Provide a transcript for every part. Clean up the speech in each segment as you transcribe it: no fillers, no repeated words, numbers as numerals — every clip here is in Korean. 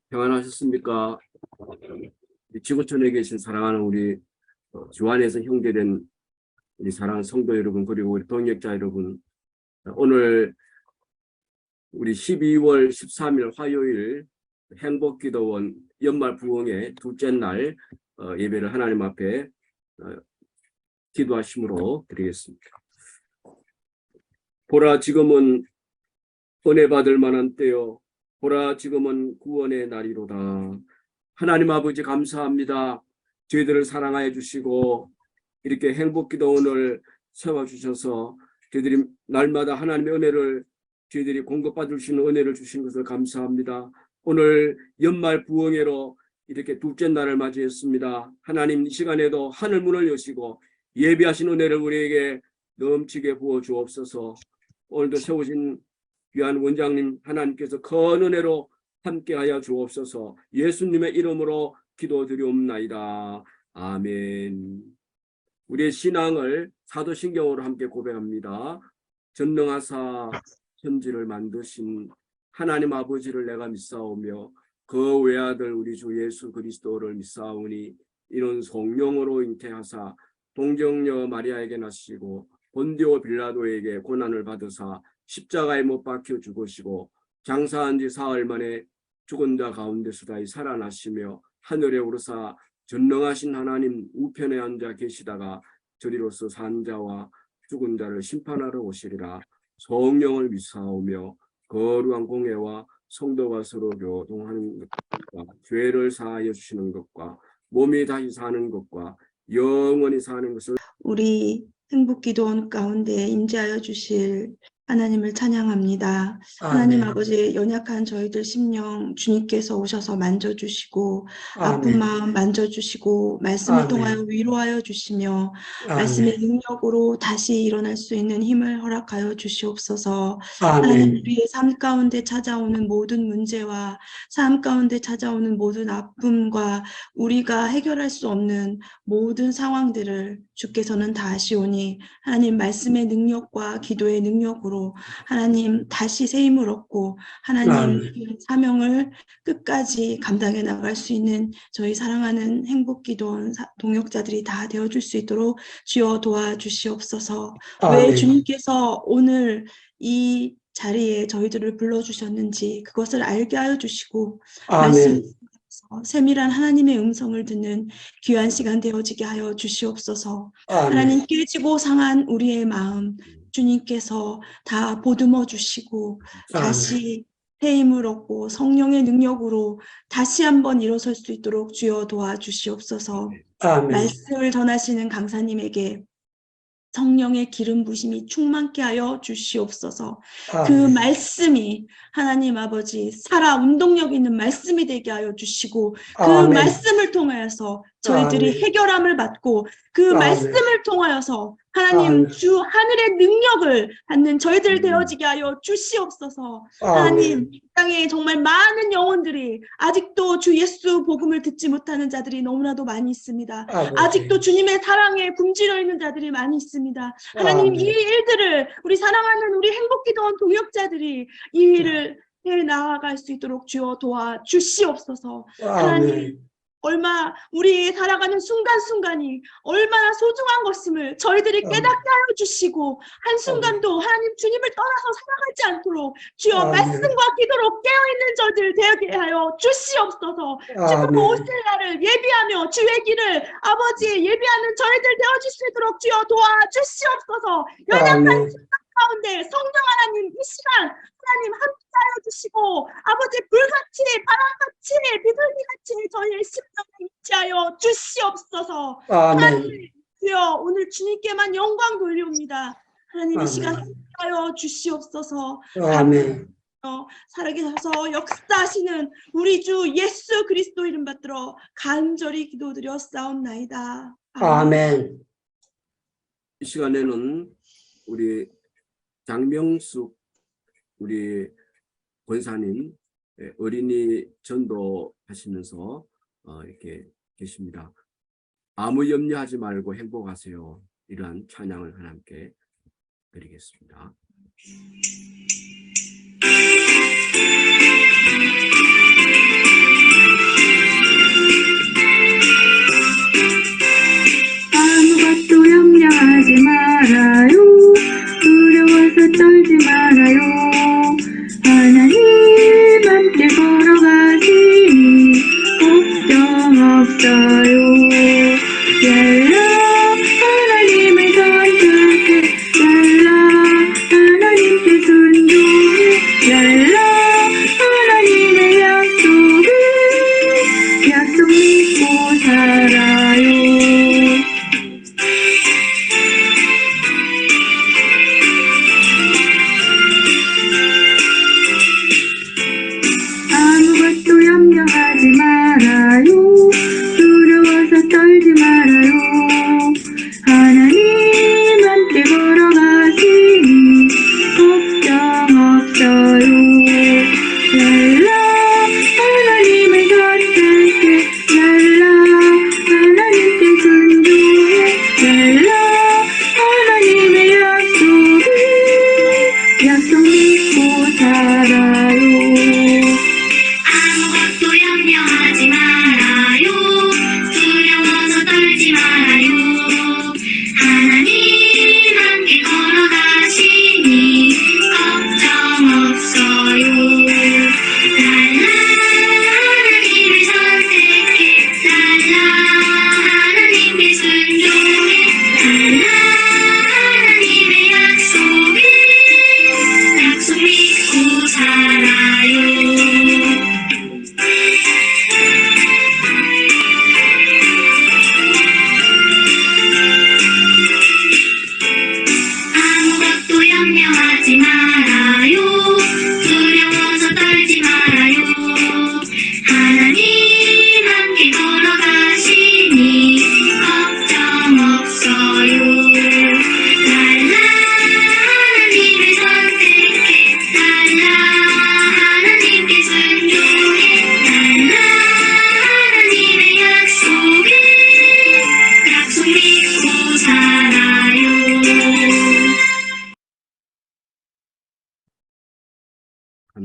평안하셨습니까? 지구촌에 계신 사랑하는 우리 주 안에서 형제된 우리 사랑하는 성도 여러분, 그리고 우리 동역자 여러분, 오늘 우리 12월 13일 화요일 행복기도원 연말 부흥의 둘째 날 예배를 하나님 앞에 기도하심으로 드리겠습니다. 보라, 지금은 은혜 받을 만한 때요, 보라, 지금은 구원의 날이로다. 하나님 아버지, 감사합니다. 저희들을 사랑하여 주시고 이렇게 행복기도원을 세워주셔서 저희들이 날마다 하나님의 은혜를 저희들이 공급받을 수 있는 은혜를 주신 것을 감사합니다. 오늘 연말 부흥회로 이렇게 둘째 날을 맞이했습니다. 하나님, 이 시간에도 하늘 문을 여시고 예비하신 은혜를 우리에게 넘치게 부어 주옵소서. 오늘도 세우신 귀한 원장님 하나님께서 큰 은혜로 함께하여 주옵소서. 예수님의 이름으로 기도드리옵나이다. 아멘. 우리의 신앙을 사도신경으로 함께 고백합니다. 전능하사 천지를 만드신 하나님 아버지를 내가 믿사오며 그 외아들 우리 주 예수 그리스도를 믿사오니 이는 성령으로 잉태하사 동정녀 마리아에게 나시고 본디오 빌라도에게 고난을 받으사 십자가에 못 박혀 죽으시고 장사한 지 사흘 만에 죽은 자 가운데서 다시 살아나시며 하늘에 오르사 전능하신 하나님 우편에 앉아 계시다가 저리로서 산 자와 죽은 자를 심판하러 오시리라. 성령을 믿사오며 거룩한 공회와 성도가 서로 교통하는 것과 죄를 사하여 주시는 것과 몸이 다시 사는 것과 영원히 사는 것을 우리 행복기도원 가운데 임재하여 주실 하나님을 찬양합니다. 하나님 아버지, 연약한 저희들 심령 주님께서 오셔서 만져주시고 아픈 마음 만져주시고 말씀을 통하여 위로하여 주시며 말씀의 능력으로 다시 일어날 수 있는 힘을 허락하여 주시옵소서. 하나님, 우리의 삶 가운데 찾아오는 모든 문제와 삶 가운데 찾아오는 모든 아픔과 우리가 해결할 수 없는 모든 상황들을 주께서는 다 아시오니 하나님 말씀의 능력과 기도의 능력으로 하나님 다시 새 힘을 얻고 하나님 사명을 끝까지 감당해 나갈 수 있는 저희 사랑하는 행복기도원 동역자들이 다 되어줄 수 있도록 주여 도와주시옵소서. 왜 주님께서 오늘 이 자리에 저희들을 불러주셨는지 그것을 알게 하여 주시고 말씀 세밀한 하나님의 음성을 듣는 귀한 시간 되어지게 하여 주시옵소서. 하나님, 깨지고 상한 우리의 마음 주님께서 다 보듬어 주시고 다시 새 힘을 얻고 성령의 능력으로 다시 한번 일어설 수 있도록 주여 도와주시옵소서. 말씀을 전하시는 강사님에게 성령의 기름 부심이 충만케 하여 주시옵소서. 그 말씀이 하나님 아버지 살아 운동력 있는 말씀이 되게 하여 주시고 그 말씀을 통하여서 저희들이 해결함을 받고 그 말씀을 통하여서 하나님 주 하늘의 능력을 받는 저희들 되어지게 하여 주시옵소서. 하나님, 이 땅에 정말 많은 영혼들이 아직도 주 예수 복음을 듣지 못하는 자들이 너무나도 많이 있습니다. 아직도 주님의 사랑에 굶주려 있는 자들이 많이 있습니다. 하나님, 이 일들을 우리 사랑하는 우리 행복기도원 동역자들이 이 일을 해 나아갈 수 있도록 주여 도와주시옵소서. 하나님, 얼마 우리 살아가는 순간순간이 얼마나 소중한 것임을 저희들이 깨닫게 하여 주시고 한순간도 하나님 주님을 떠나서 살아가지 않도록 주여 말씀과 기도로 깨어있는 저들 되게 하여 주시옵소서. 주께서 오실 날을 예비하며 주의 길을 아버지 예비하는 저희들 되어줄 수 있도록 주여 도와주시옵소서. 연약한 순간 가운데 성령 하나님 이 시간 하나님 함께하여 주시고 아버지 불같이 바람같이 비둘기같이 저희의 심령을 인치하여 주시옵소서. 하나님, 주여 오늘 주님께만 영광 돌리옵니다. 하나님 이 시간 함께하여 주시옵소서. 아멘. 살아계셔서 역사하시는 우리 주 예수 그리스도 이름 받들어 간절히 기도드렸사옵나이다. 아멘. 이 시간에는 우리 장명숙 우리 권사님 어린이 전도하시면서 이렇게 계십니다. 아무 염려하지 말고 행복하세요. 이러한 찬양을 하나님께 드리겠습니다.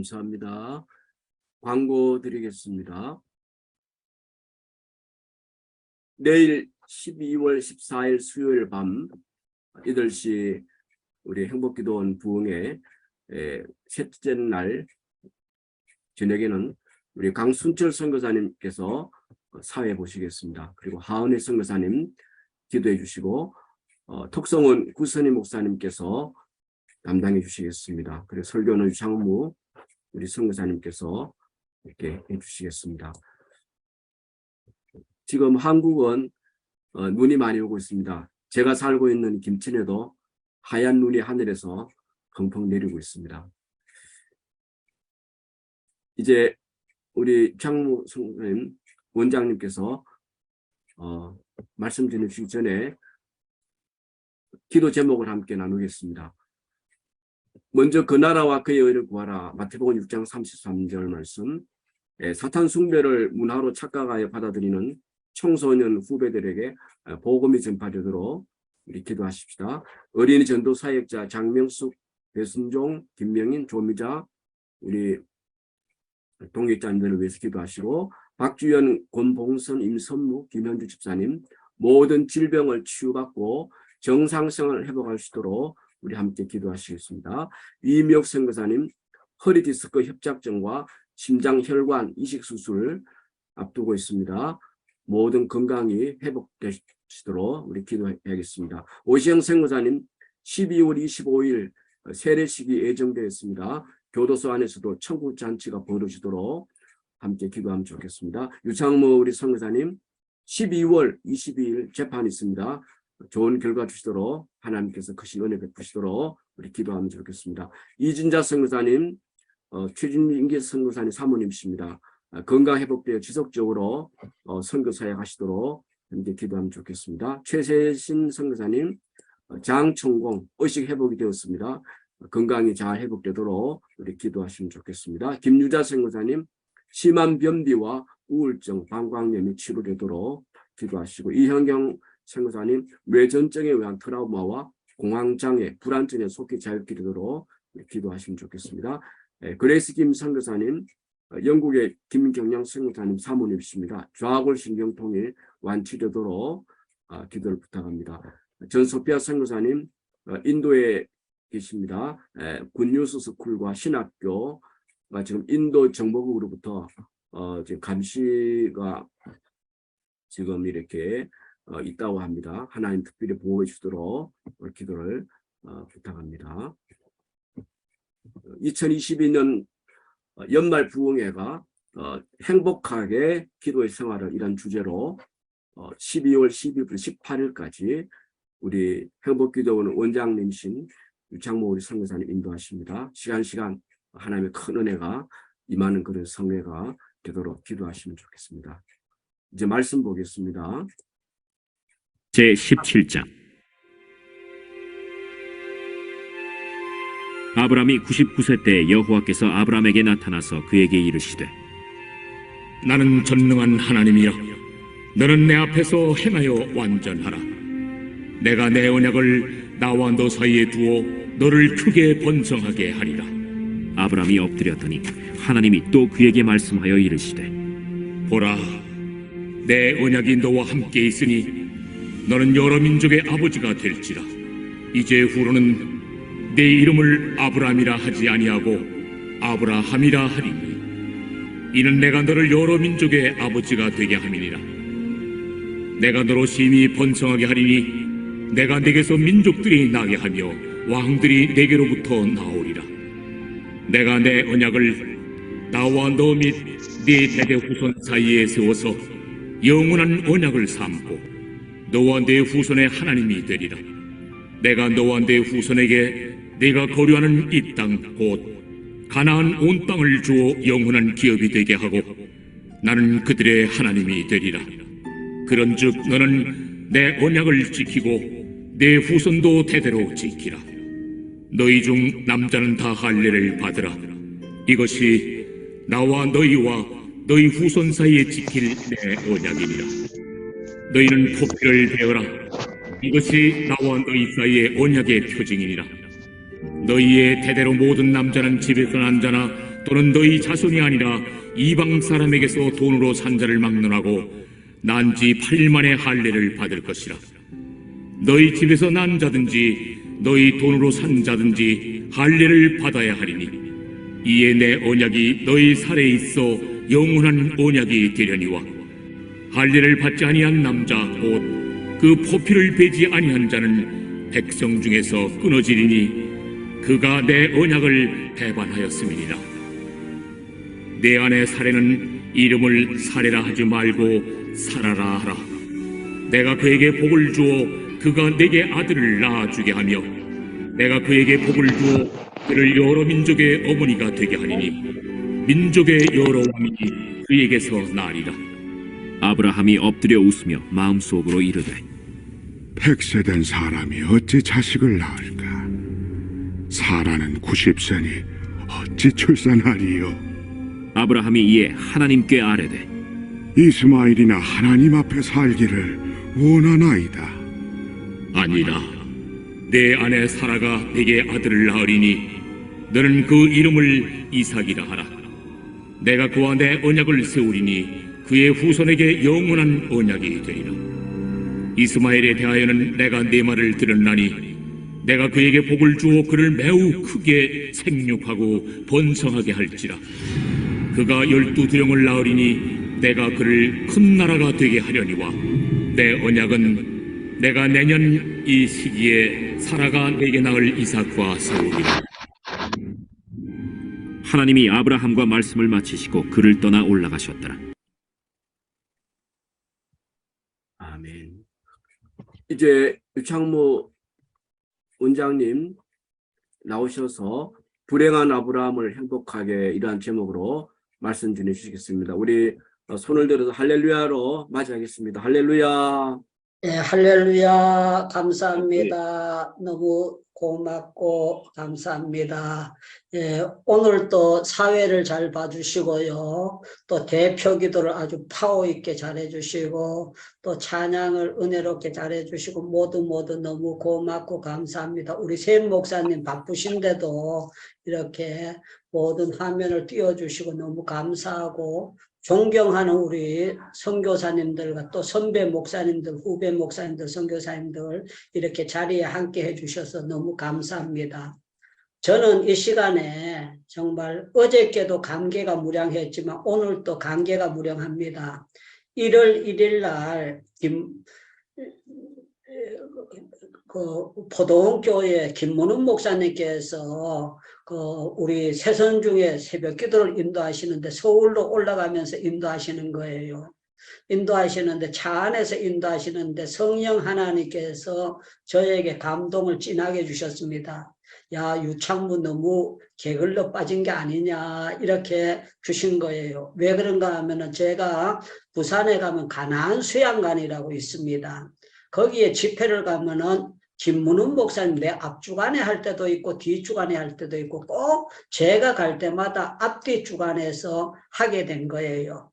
감사합니다. 광고 드리겠습니다. 내일 12월 14일 수요일 밤 8시 우리 행복기도원 부흥회 셋째 날 저녁에는 우리 강순철 선교사님께서 사회 보시겠습니다. 그리고 하은혜 선교사님 기도해 주시고 톡성원 구선희 목사님께서 담당해 주시겠습니다. 그리고 설교는 유창무 우리 선교사님께서 이렇게 해주시겠습니다. 지금 한국은 눈이 많이 오고 있습니다. 제가 살고 있는 김천에도 하얀 눈이 하늘에서 펑펑 내리고 있습니다. 이제 우리 장무 선생님 원장님께서 말씀 드리시기 전에 기도 제목을 함께 나누겠습니다. 먼저 그 나라와 그의 의를 구하라. 마태복음 6장 33절 말씀. 사탄 숭배를 문화로 착각하여 받아들이는 청소년 후배들에게 복음이 전파되도록 우리 기도하십시다. 어린이 전도 사역자 장명숙, 배순종, 김명인, 조미자 우리 동역자님들을 위해서 기도하시고 박주연, 권봉선, 임선무, 김현주 집사님 모든 질병을 치유받고 정상성을 회복할 수 있도록 우리 함께 기도하시겠습니다. 이미옥 선교사님 허리 디스크 협착증과 심장 혈관 이식 수술 앞두고 있습니다. 모든 건강이 회복되시도록 우리 기도하겠습니다. 오시영 선교사님 12월 25일 세례식이 예정되어 있습니다. 교도소 안에서도 천국잔치가 벌어지도록 함께 기도하면 좋겠습니다. 유창모 우리 선교사님 12월 22일 재판이 있습니다. 좋은 결과 주시도록 하나님께서 크신 은혜 베푸시도록 우리 기도하면 좋겠습니다. 이진자 선교사님, 최진인기 선교사님 사모님이십니다. 건강 회복되어 지속적으로 선교 사역 하시도록 함께 기도하면 좋겠습니다. 최세신 선교사님, 장천공 의식 회복이 되었습니다. 건강이 잘 회복되도록 우리 기도하시면 좋겠습니다. 김유자 선교사님, 심한 변비와 우울증, 방광염이 치료되도록 기도하시고 이현경 선교사님 뇌전증에 의한 트라우마와 공황장애, 불안증에 속히 자유케 되도록 기도하시면 좋겠습니다. 그레이스 김 선교사님, 영국의 김경량 선교사님 사모님이십니다. 좌골 신경통이 완치되도록 기도를 부탁합니다. 전소피아 선교사님 인도에 계십니다. 굿뉴스 스쿨과 신학교가 지금 인도 정보국으로부터 지금 감시가 지금 이렇게 있다고 합니다. 하나님 특별히 보호해 주도록 기도를 부탁합니다. 2022년 연말 부흥회가 행복하게 기도의 생활을 이런 주제로 12월 12일부터 18일까지 우리 행복기도원 원장님이신 유창모 우리 선교사님 인도하십니다. 시간 하나님의 큰 은혜가 임하는 그런 성회가 되도록 기도하시면 좋겠습니다. 이제 말씀 보겠습니다. 제17장 아브라함이 99세 때 여호와께서 아브라함에게 나타나서 그에게 이르시되 나는 전능한 하나님이여 너는 내 앞에서 행하여 완전하라. 내가 내 언약을 나와 너 사이에 두어 너를 크게 번성하게 하리라. 아브라함이 엎드렸더니 하나님이 또 그에게 말씀하여 이르시되 보라 내 언약이 너와 함께 있으니 너는 여러 민족의 아버지가 될지라. 이제 후로는 내 이름을 아브라함이라 하지 아니하고 아브라함이라 하리니 이는 내가 너를 여러 민족의 아버지가 되게 함이니라. 내가 너로 심히 번성하게 하리니 내가 내게서 민족들이 나게 하며 왕들이 내게로부터 나오리라. 내가 내 언약을 나와 너 및 네 대대 후손 사이에 세워서 영원한 언약을 삼고 너와 네 후손의 하나님이 되리라. 내가 너와 네 후손에게 네가 거류하는 이 땅 곧 가나안 온 땅을 주어 영원한 기업이 되게 하고 나는 그들의 하나님이 되리라. 그런즉 너는 내 언약을 지키고 내 후손도 대대로 지키라. 너희 중 남자는 다 할례를 받으라. 이것이 나와 너희와 너희 후손 사이에 지킬 내 언약이니라. 너희는 포피를 베어라. 이것이 나와 너희 사이의 언약의 표징이니라. 너희의 대대로 모든 남자는 집에서 난 자나 또는 너희 자손이 아니라 이방 사람에게서 돈으로 산 자를 막론하고 난 지 8일 만에 할례를 받을 것이라. 너희 집에서 난 자든지 너희 돈으로 산 자든지 할례를 받아야 하리니 이에 내 언약이 너희 살에 있어 영원한 언약이 되려니와 할례를 받지 아니한 남자 곧 그 포피를 베지 아니한 자는 백성 중에서 끊어지리니 그가 내 언약을 배반하였음이니라. 내 아내 사례는 이름을 사례라 하지 말고 사라라 하라. 내가 그에게 복을 주어 그가 내게 아들을 낳아주게 하며 내가 그에게 복을 주어 그를 여러 민족의 어머니가 되게 하리니 민족의 여러 왕이 그에게서 나리라. 아브라함이 엎드려 웃으며 마음속으로 이르되 100세 사람이 어찌 자식을 낳을까? 사라는 90세니 어찌 출산하리요? 아브라함이 이에 하나님께 아뢰되 이스마엘이나 하나님 앞에 살기를 원하나이다. 아니라 내 아내 사라가 내게 아들을 낳으리니 너는 그 이름을 이삭이라 하라. 내가 그와 내 언약을 세우리니 그의 후손에게 영원한 언약이 되리라. 이스마엘에 대하여는 내가 네 말을 들었나니 내가 그에게 복을 주어 그를 매우 크게 생육하고 번성하게 할지라. 그가 12두령을 낳으리니 내가 그를 큰 나라가 되게 하려니와 내 언약은 내가 내년 이 시기에 사라가 내게 낳을 이삭과 세우리라. 하나님이 아브라함과 말씀을 마치시고 그를 떠나 올라가셨더라. 아멘. 이제 유창무 원장님 나오셔서 불행한 아브라함을 행복하게 이러한 제목으로 말씀 전해주시겠습니다. 우리 손을 들어서 할렐루야로 맞이하겠습니다. 할렐루야. 예, 할렐루야. 감사합니다. 너무 고맙고 감사합니다. 예, 오늘 또 사회를 잘 봐주시고요. 또 대표 기도를 아주 파워 있게 잘해주시고 또 찬양을 은혜롭게 잘해주시고 모두 너무 고맙고 감사합니다. 우리 샘 목사님 바쁘신데도 이렇게 모든 화면을 띄워주시고 너무 감사하고 존경하는 우리 선교사님들과 또 선배 목사님들, 후배 목사님들, 선교사님들 이렇게 자리에 함께 해주셔서 너무 감사합니다. 저는 이 시간에 정말 어저께도 감개가 무량했지만 오늘 또 감개가 무량합니다. 1월 1일 날 포도원교회 김문훈 목사님께서 우리 새선 중에 새벽 기도를 인도하시는데 서울로 올라가면서 인도하시는 거예요. 인도하시는데 차 안에서 인도하시는데 성령 하나님께서 저에게 감동을 진하게 주셨습니다. 야, 유창무 너무 게을러 빠진 게 아니냐 이렇게 주신 거예요. 왜 그런가 하면은 제가 부산에 가면 가나안 수양관이라고 있습니다. 거기에 집회를 가면은 김문훈 목사님 내 앞주간에 할 때도 있고 뒤주간에 할 때도 있고 꼭 제가 갈 때마다 앞뒤주간에서 하게 된 거예요.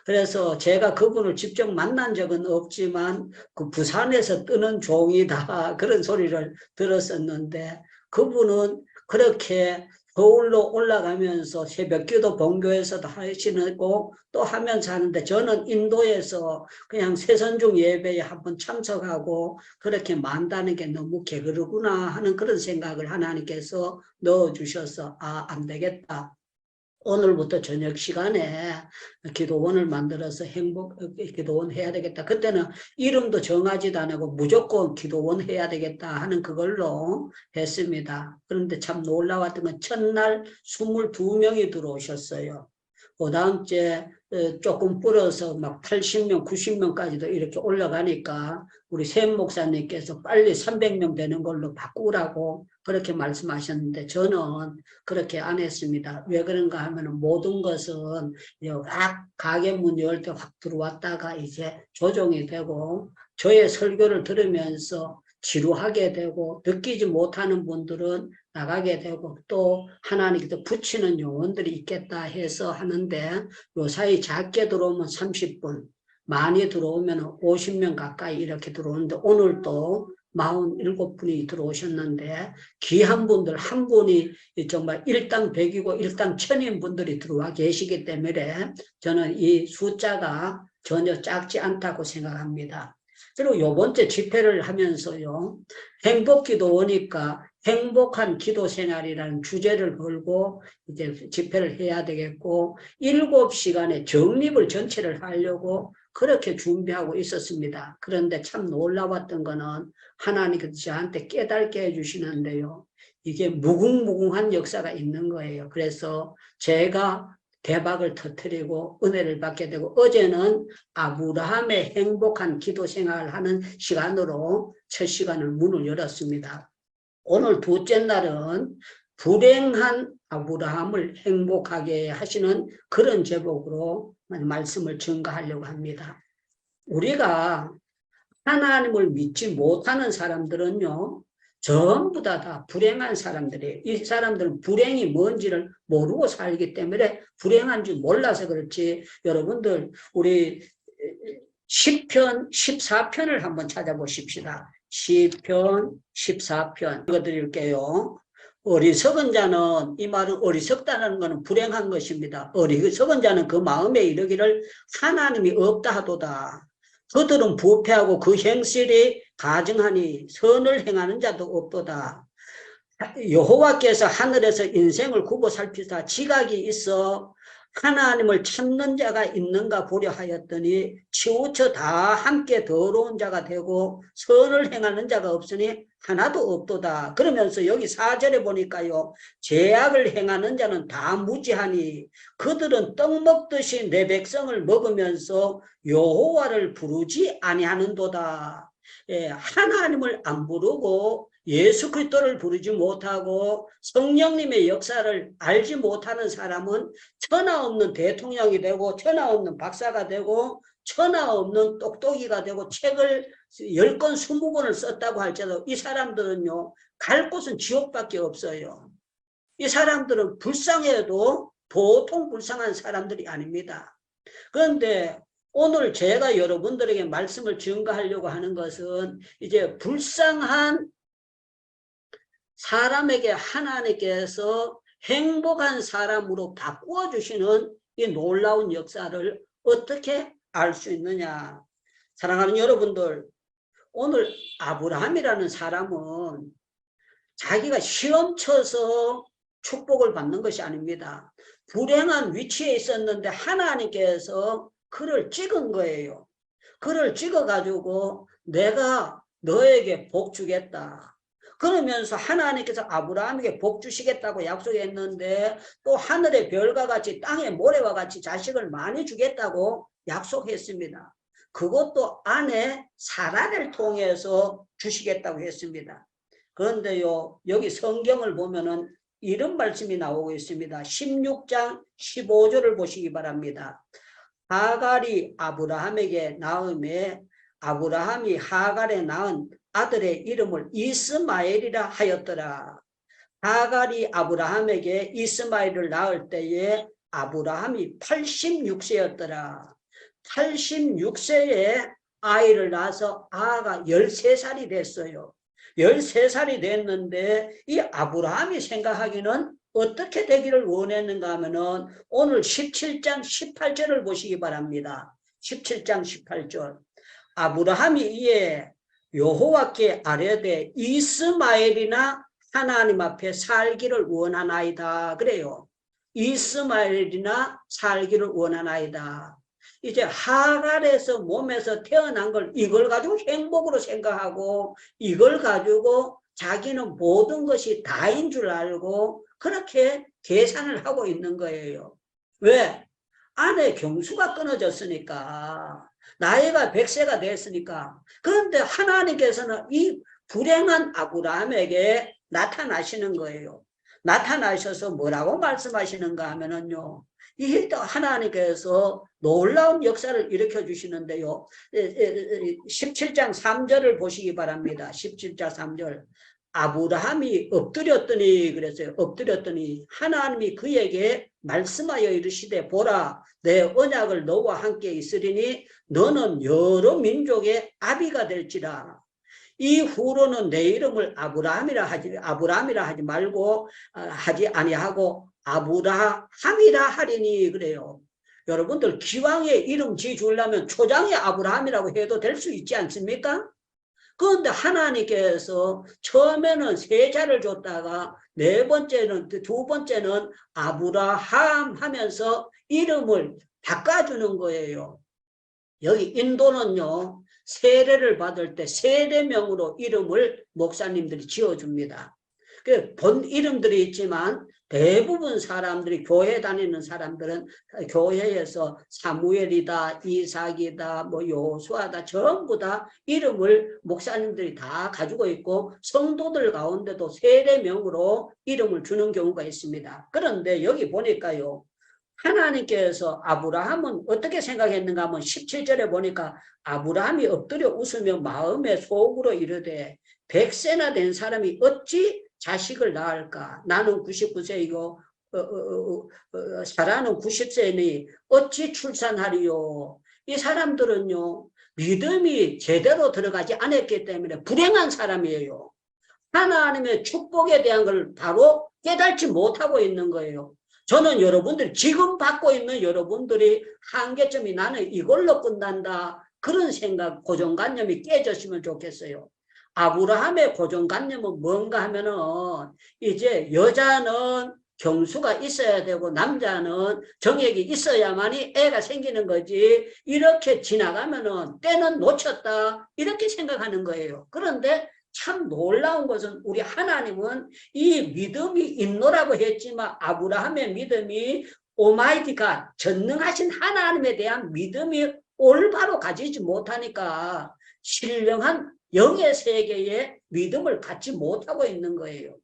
그래서 제가 그분을 직접 만난 적은 없지만 그 부산에서 뜨는 종이다 그런 소리를 들었었는데 그분은 그렇게 서울로 올라가면서 새벽기도 본교에서도 하시고 또 하면서 하는데 저는 인도에서 그냥 새선중 예배에 한번 참석하고 그렇게 만다는 게 너무 게으르구나 하는 그런 생각을 하나님께서 넣어주셔서 안 되겠다. 오늘부터 저녁 시간에 기도원을 만들어서 기도원 해야 되겠다. 그때는 이름도 정하지도 않고 무조건 기도원 해야 되겠다 하는 그걸로 했습니다. 그런데 참 놀라웠던 건 첫날 22명이 들어오셨어요. 그 다음 주에 조금 불어서 막 80명, 90명까지도 이렇게 올라가니까 우리 샘 목사님께서 빨리 300명 되는 걸로 바꾸라고 그렇게 말씀하셨는데 저는 그렇게 안 했습니다. 왜 그런가 하면 모든 것은 확 가게 문 열 때 확 들어왔다가 이제 조정이 되고 저의 설교를 들으면서 지루하게 되고 느끼지 못하는 분들은 나가게 되고 또 하나님께서 붙이는 영혼들이 있겠다 해서 하는데 요사이 작게 들어오면 30분 많이 들어오면 50명 가까이 이렇게 들어오는데 오늘도 47분이 들어오셨는데 귀한 분들 한 분이 정말 일당 100이고 일당 1000인 분들이 들어와 계시기 때문에 저는 이 숫자가 전혀 작지 않다고 생각합니다. 그리고 요번째 집회를 하면서요, 행복기도 오니까 행복한 기도 생활이라는 주제를 걸고 이제 집회를 해야 되겠고 7시간의 정립을 전체를 하려고 그렇게 준비하고 있었습니다. 그런데 참 놀라웠던 거는 하나님께서 저한테 깨닫게 해주시는데요. 이게 무궁무궁한 역사가 있는 거예요. 그래서 제가 대박을 터뜨리고 은혜를 받게 되고 어제는 아브라함의 행복한 기도 생활을 하는 시간으로 첫 시간을 문을 열었습니다. 오늘 둘째 날은 불행한 아브라함을 행복하게 하시는 그런 제목으로 말씀을 전가하려고 합니다. 우리가 하나님을 믿지 못하는 사람들은요, 전부 다 불행한 사람들이에요. 이 사람들은 불행이 뭔지를 모르고 살기 때문에 불행한 줄 몰라서 그렇지. 여러분들 우리 시편 14편을 한번 찾아보십시다. 시편 14편 읽어드릴게요. 어리석은 자는, 이 말은 어리석다는 것은 불행한 것입니다. 어리석은 자는 그 마음에 이르기를 하나님이 없다 하도다. 그들은 부패하고 그 행실이 가증하니 선을 행하는 자도 없도다. 여호와께서 하늘에서 인생을 굽어 살피사 지각이 있어 하나님을 찾는 자가 있는가 보려 하였더니 치우쳐 다 함께 더러운 자가 되고 선을 행하는 자가 없으니 하나도 없도다. 그러면서 여기 4절에 보니까요, 죄악을 행하는 자는 다 무지하니 그들은 떡 먹듯이 내 백성을 먹으면서 여호와를 부르지 아니하는도다. 하나님을 안 부르고 예수 그리스도를 부르지 못하고 성령님의 역사를 알지 못하는 사람은 천하 없는 대통령이 되고 천하 없는 박사가 되고 천하 없는 똑똑이가 되고 책을 10권 20권을 썼다고 할지라도 이 사람들은요, 갈 곳은 지옥밖에 없어요. 이 사람들은 불쌍해도 보통 불쌍한 사람들이 아닙니다. 그런데 오늘 제가 여러분들에게 말씀을 전가하려고 하는 것은 이제 불쌍한 사람에게 하나님께서 행복한 사람으로 바꾸어 주시는 이 놀라운 역사를 어떻게 알 수 있느냐. 사랑하는 여러분들, 오늘 아브라함이라는 사람은 자기가 시험 쳐서 축복을 받는 것이 아닙니다. 불행한 위치에 있었는데 하나님께서 그를 찍은 거예요. 그를 찍어가지고 내가 너에게 복 주겠다. 그러면서 하나님께서 아브라함에게 복 주시겠다고 약속했는데 또 하늘의 별과 같이 땅의 모래와 같이 자식을 많이 주겠다고 약속했습니다. 그것도 아내 사라를 통해서 주시겠다고 했습니다. 그런데요, 여기 성경을 보면은 이런 말씀이 나오고 있습니다. 16장 15절을 보시기 바랍니다. 하갈이 아브라함에게 낳음에 아브라함이 하갈에 낳은 아들의 이름을 이스마엘이라 하였더라. 하갈이 아브라함에게 이스마엘을 낳을 때에 아브라함이 86세였더라. 86세에 아이를 낳아서 아가 13살이 됐어요. 13살이 됐는데 이 아브라함이 생각하기는 어떻게 되기를 원했는가 하면은 오늘 17장 18절을 보시기 바랍니다. 17장 18절. 아브라함이 이에 여호와께 아뢰되 이스마엘이나 하나님 앞에 살기를 원하나이다. 그래요. 이스마엘이나 살기를 원하나이다. 이제 하갈에서 몸에서 태어난 걸 이걸 가지고 행복으로 생각하고 이걸 가지고 자기는 모든 것이 다인 줄 알고 그렇게 계산을 하고 있는 거예요. 왜? 아내 경수가 끊어졌으니까. 나이가 100세가 됐으니까. 그런데 하나님께서는 이 불행한 아브라함에게 나타나시는 거예요. 나타나셔서 뭐라고 말씀하시는가 하면은요, 이 하나님께서 놀라운 역사를 일으켜 주시는데요. 17장 3절을 보시기 바랍니다. 17장 3절. 아브라함이 엎드렸더니 그랬어요. 엎드렸더니 하나님이 그에게 말씀하여 이르시되 보라 내 언약을 너와 함께 있으리니 너는 여러 민족의 아비가 될지라. 이후로는 내 이름을 아브라함이라 하지 말고 하지 아니하고 아브라함이라 하리니 그래요. 여러분들 기왕에 이름 지어주려면 초장에 아브라함이라고 해도 될 수 있지 않습니까? 그런데 하나님께서 처음에는 세자를 줬다가 두 번째는 아브라함 하면서 이름을 바꿔주는 거예요. 여기 인도는요, 세례를 받을 때 세례명으로 이름을 목사님들이 지어줍니다. 본 이름들이 있지만 대부분 사람들이 교회 다니는 사람들은 교회에서 사무엘이다, 이삭이다, 뭐 여호수아다 전부 다 이름을 목사님들이 다 가지고 있고 성도들 가운데도 세례명으로 이름을 주는 경우가 있습니다. 그런데 여기 보니까요. 하나님께서 아브라함은 어떻게 생각했는가 하면 17절에 보니까 아브라함이 엎드려 웃으며 마음에 속으로 이르되 100세나 된 사람이 어찌 자식을 낳을까? 나는 99세이고 사라는 90세니 어찌 출산하리요? 이 사람들은요. 믿음이 제대로 들어가지 않았기 때문에 불행한 사람이에요. 하나님의 축복에 대한 걸 바로 깨닫지 못하고 있는 거예요. 저는 여러분들 지금 받고 있는 여러분들이 한계점이 나는 이걸로 끝난다. 그런 생각, 고정관념이 깨졌으면 좋겠어요. 아브라함의 고정관념은 뭔가 하면은 이제 여자는 경수가 있어야 되고 남자는 정액이 있어야만이 애가 생기는 거지 이렇게 지나가면은 때는 놓쳤다 이렇게 생각하는 거예요. 그런데 참 놀라운 것은 우리 하나님은 이 믿음이 있노라고 했지만 아브라함의 믿음이 오마이티 갓 전능하신 하나님에 대한 믿음이 올바로 가지지 못하니까 신령한 영의 세계에 믿음을 갖지 못하고 있는 거예요.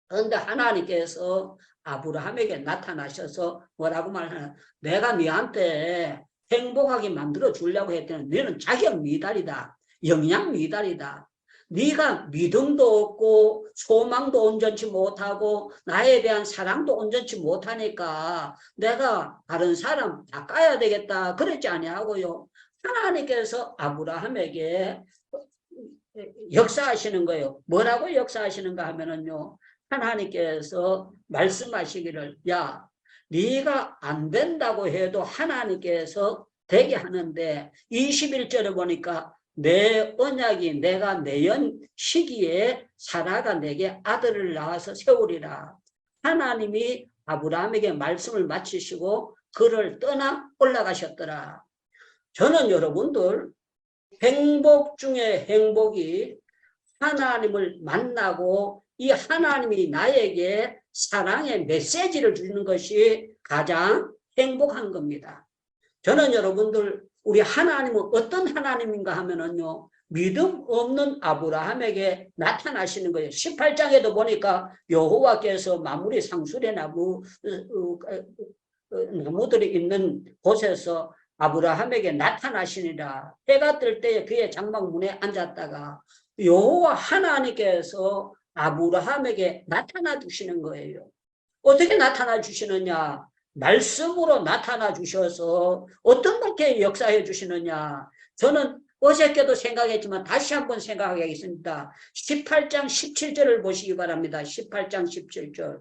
그런데 하나님께서 아브라함에게 나타나셔서 뭐라고 말하나? 내가 너한테 행복하게 만들어 주려고 했더니 너는 자격 미달이다. 영양 미달이다. 네가 믿음도 없고 소망도 온전치 못하고 나에 대한 사랑도 온전치 못하니까 내가 다른 사람 바꿔야 되겠다. 그랬지 아니하고요. 하나님께서 아브라함에게 역사하시는 거예요. 뭐라고 역사하시는가 하면은요. 하나님께서 말씀하시기를 야 네가 안 된다고 해도 하나님께서 되게 하는데 21절에 보니까 내 언약이 내가 내연 시기에 사라가 내게 아들을 낳아서 세우리라. 하나님이 아브라함에게 말씀을 마치시고 그를 떠나 올라가셨더라. 저는 여러분들 행복 중에 행복이 하나님을 만나고 이 하나님이 나에게 사랑의 메시지를 주는 것이 가장 행복한 겁니다. 저는 여러분들 우리 하나님은 어떤 하나님인가 하면은요. 믿음 없는 아브라함에게 나타나시는 거예요. 18장에도 보니까 여호와께서 만물이 상술의 나무들이 있는 곳에서 아브라함에게 나타나시니라. 해가 뜰 때에 그의 장막문에 앉았다가 여호와 하나님께서 아브라함에게 나타나 주시는 거예요. 어떻게 나타나 주시느냐? 말씀으로 나타나 주셔서 어떤 분께 역사해 주시느냐? 저는 어저께도 생각했지만 다시 한번 생각하겠습니다. 18장 17절을 보시기 바랍니다. 18장 17절.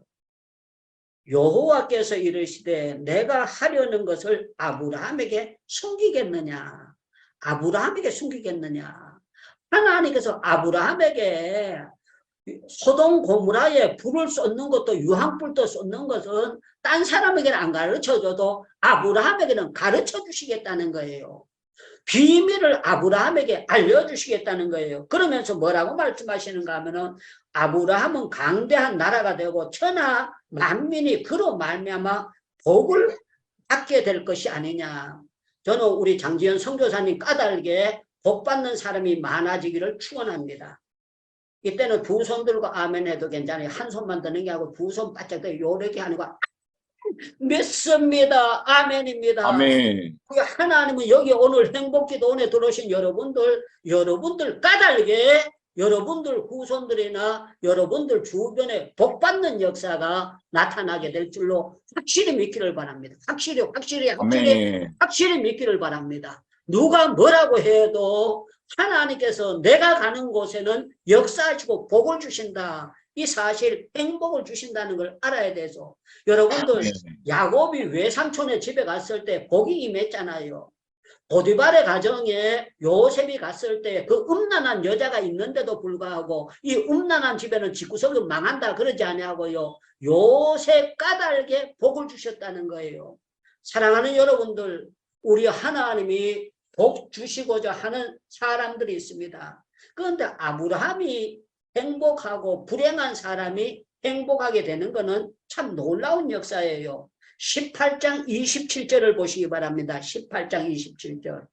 여호와께서 이르시되 내가 하려는 것을 아브라함에게 숨기겠느냐? 아브라함에게 숨기겠느냐? 하나님께서 아브라함에게 소돔 고모라에 불을 쏟는 것도 유황불도 쏟는 것은 딴 사람에게는 안 가르쳐줘도 아브라함에게는 가르쳐 주시겠다는 거예요. 비밀을 아브라함에게 알려주시겠다는 거예요. 그러면서 뭐라고 말씀하시는가 하면은 아브라함은 강대한 나라가 되고 천하 만민이 그로 말미암아 복을 받게 될 것이 아니냐. 저는 우리 장지현 선교사님 까닭에 복 받는 사람이 많아지기를 축원합니다. 이때는 두 손 들고 아멘 해도 괜찮아요. 한 손만 드는 게 아니고 두 손 바짝 들고 요렇게 하는 거 믿습니다. 아멘입니다. 아멘. 하나님은 여기 오늘 행복기도원에 들어오신 여러분들 까닭에 여러분들 후손들이나 여러분들 주변에 복받는 역사가 나타나게 될 줄로 확실히 믿기를 바랍니다. 확실히 아멘. 믿기를 바랍니다. 누가 뭐라고 해도 하나님께서 내가 가는 곳에는 역사하시고 복을 주신다. 이 사실 행복을 주신다는 걸 알아야 되죠. 여러분들 야곱이 외삼촌의 집에 갔을 때 복이 임했잖아요. 보디발의 가정에 요셉이 갔을 때 그 음란한 여자가 있는데도 불구하고 이 음란한 집에는 집구석은 망한다 그러지 아니하고요. 요셉 까닭에 복을 주셨다는 거예요. 사랑하는 여러분들, 우리 하나님이 복 주시고자 하는 사람들이 있습니다. 그런데 아브라함이 행복하고 불행한 사람이 행복하게 되는 것은 참 놀라운 역사예요. 18장 27절을 보시기 바랍니다. 18장 27절.